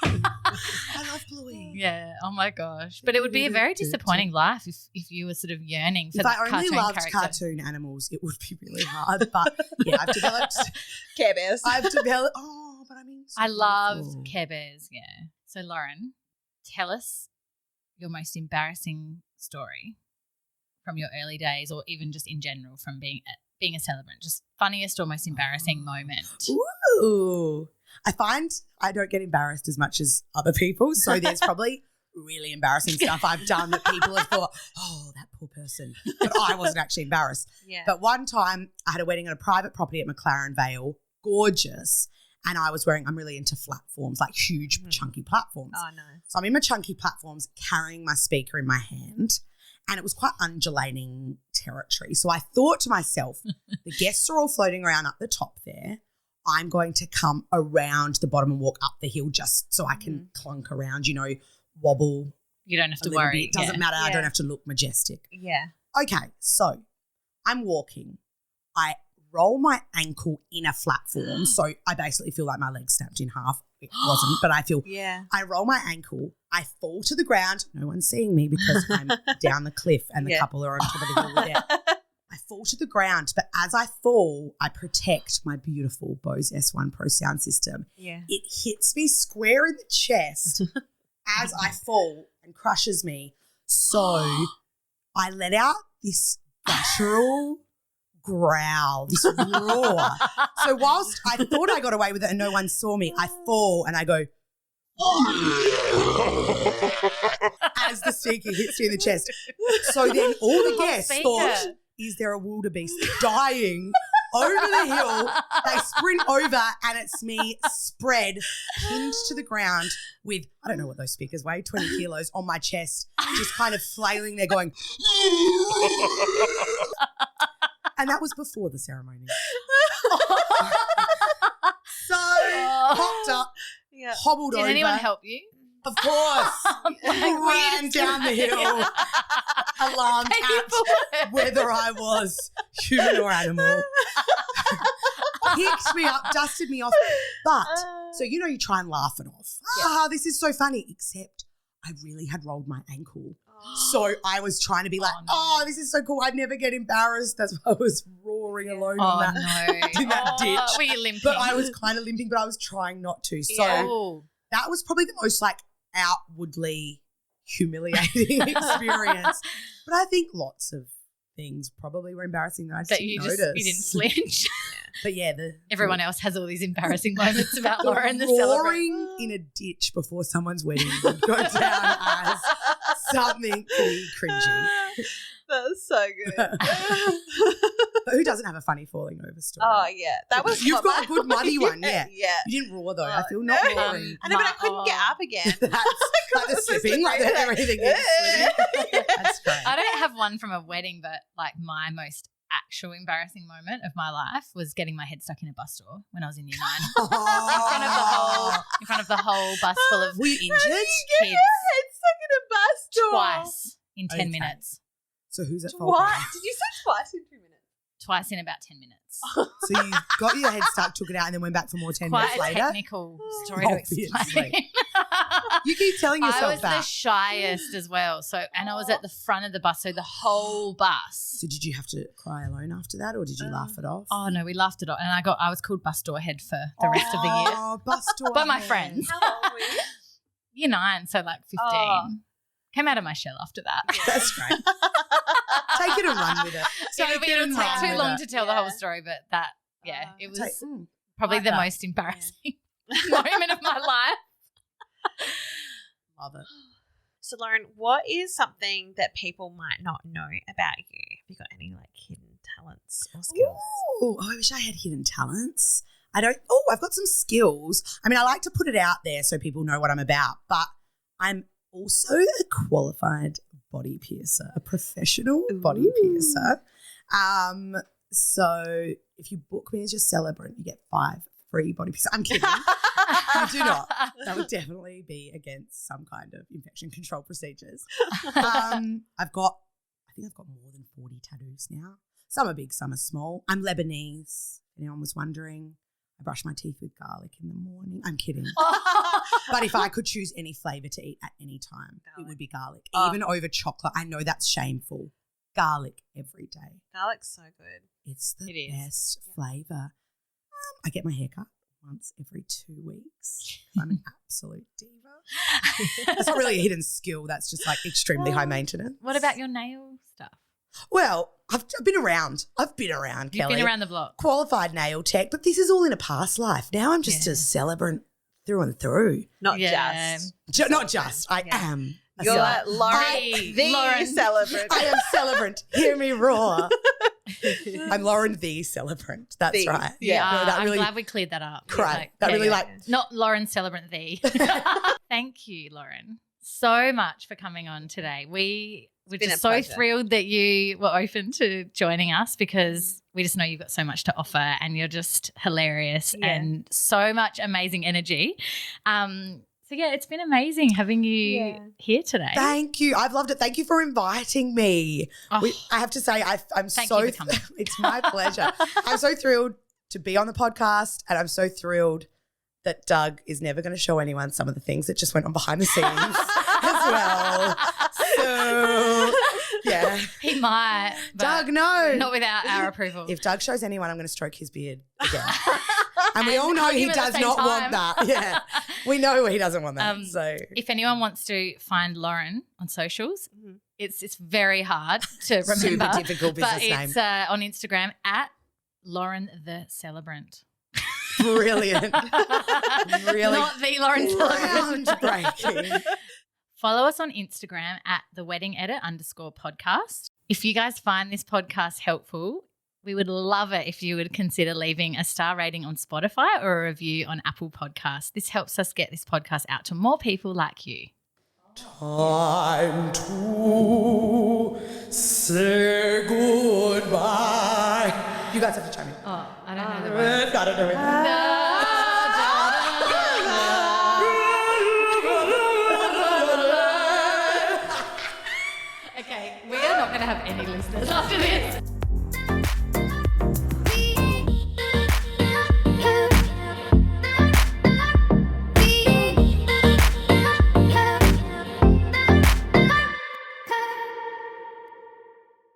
I love Bluey. Yeah. Oh my gosh. But it would be a very disappointing life if you were sort of yearning for If that I only cartoon loved character. cartoon animals, it would be really hard. But yeah, I've developed. Care Bears. Oh, but I mean, so I loved beautiful. Care Bears. Yeah. So Lauren, tell us your most embarrassing story from your early days, or even just in general from being a celebrant. Just funniest or most embarrassing moment. Ooh. I find I don't get embarrassed as much as other people. So there's probably really embarrassing stuff I've done that people have thought, oh, that poor person. But I wasn't actually embarrassed. Yeah. But one time I had a wedding on a private property at McLaren Vale, gorgeous. And I'm really into platforms, like huge, chunky platforms. Oh no. So I'm in my chunky platforms carrying my speaker in my hand. And it was quite undulating territory. So I thought to myself, the guests are all floating around up the top there. I'm going to come around the bottom and walk up the hill just so I can clunk around, wobble You don't have a to little worry. bit. Doesn't matter. I Yeah. don't have to look majestic. Yeah. Okay, so I'm walking. I roll my ankle in a flat form. So I basically feel like my leg snapped in half. It wasn't, but I feel Yeah. I roll my ankle. I fall to the ground. No one's seeing me because I'm down the cliff and the Yeah. couple are on top of the hill with it. I fall to the ground, but as I fall, I protect my beautiful Bose S1 Pro sound system. Yeah. It hits me square in the chest as I fall and crushes me. So I let out this guttural growl, this roar. So whilst I thought I got away with it and no one saw me, I fall and I go as the speaker hits me in the chest. So then all the guests thought, is there a wildebeest dying over the hill? They sprint over and it's me spread, pinned to the ground with, I don't know what those speakers weigh, 20 kilos on my chest, just kind of flailing there going, and that was before the ceremony. So popped up, Yeah. hobbled Did over. anyone help you? Of course. Ran down the hill, alarmed at whether I was human or animal. Picked me up, dusted me off. But, so you try and laugh it off. Ah, this is so funny. Except I really had rolled my ankle. So I was trying to be like, oh, this is so cool. I'd never get embarrassed. That's why I was roaring alone Oh, in that, no. in that ditch. Were you limping? But I was kind of limping, but I was trying not to. So Oh. that was probably the most outwardly humiliating experience. But I think lots of things probably were embarrassing that I That didn't you notice. didn't flinch. But yeah, everyone else has all these embarrassing moments about Lauren the roaring celebrant. in a ditch before someone's wedding would go down as something pretty cringy. That's so good. But who doesn't have a funny falling over story? Oh, yeah. That was You've got a good muddy one, yeah. Yeah. You didn't roar though. I feel not roaring. I know, but I couldn't get up again. That's like the slipping, like everything is slipping. That's great. I don't have one from a wedding, but like my most actual embarrassing moment of my life was getting my head stuck in a bus door when I was in year 9. in front of the whole bus full of Were you injured? kids. Head stuck in a bus door. Twice in 10 Okay. minutes. So who's at fault? What? Did you say twice in 2 minutes? Twice in about 10 minutes. So you got your head stuck, took it out, and then went back for more 10 Quite minutes a later? technical story to explain. Obviously. You keep telling yourself I was that. the shyest as well. So, and I was at the front of the bus, so the whole bus. So did you have to cry alone after that, or did you laugh it off? Oh no, we laughed it off, and I was called bus door head for the rest of the year. Oh, bus door By my head. friends. How old were you? Year 9, so like 15. Oh. Came out of my shell after that. That's great. Take it and run with it. It'll and take run too with long it. to tell the whole story, but that, it was probably like the that. most embarrassing moment of my life. Love it. So, Lauren, what is something that people might not know about you? Have you got any like hidden talents or skills? Ooh, I wish I had hidden talents. I've got some skills. I mean, I like to put it out there so people know what I'm about, but I'm also a qualified body piercer, a professional body piercer. So if you book me as your celebrant, you get 5 free body piercers. I'm kidding. You do not. That would definitely be against some kind of infection control procedures. I think I've got more than 40 tattoos now. Some are big, some are small. I'm Lebanese, if anyone was wondering. I brush my teeth with garlic in the morning. I'm kidding. But if I could choose any flavour to eat at any time, it would be garlic. Even over chocolate. I know that's shameful. Garlic every day. Garlic's so good. It's the It is. best flavour. I get my hair cut once every 2 weeks. I'm an absolute diva. That's not really a hidden skill. That's just like extremely high maintenance. What about your nail stuff? Well, I've been around. I've been around, You've Kelly. been around the block. Qualified nail tech, but this is all in a past life. Now I'm just a celebrant through and through. Not Yeah. just. Not just. I am. a You're celebrant. Lauren, the Lauren. celebrant. I am celebrant. Hear me roar. I'm Lauren the celebrant. That's The. right. Yeah. No, that I'm really glad we cleared that up. Right. That really not Lauren Celebrant the. Thank you, Lauren, so much for coming on today. We're been just a so pleasure. thrilled that you were open to joining us because we just know you've got so much to offer and you're just hilarious and so much amazing energy. So yeah, it's been amazing having you here today. Thank you. I've loved it. Thank you for inviting me. Oh. I have to say, I'm Thank so. you for coming. It's my pleasure. I'm so thrilled to be on the podcast, and I'm so thrilled that Doug is never going to show anyone some of the things that just went on behind the scenes as well. So yeah, He might, but Doug, no. not without our approval. If Doug shows anyone, I'm going to stroke his beard again. And we And all know hug he him at the does same not want time. that. Yeah, we know he doesn't want that. So If anyone wants to find Lauren on socials, it's very hard to remember. super difficult business but name. it's on Instagram at Lauren the Celebrant. Brilliant. Really Not the Lauren Celebrant. groundbreaking. Follow us on Instagram at theweddingedit_podcast. If you guys find this podcast helpful, we would love it if you would consider leaving a star rating on Spotify or a review on Apple Podcasts. This helps us get this podcast out to more people like you. Time to say goodbye. You guys have to chime in. Oh, I don't know the words. I don't know it. Okay, we are not going to have any listeners after this.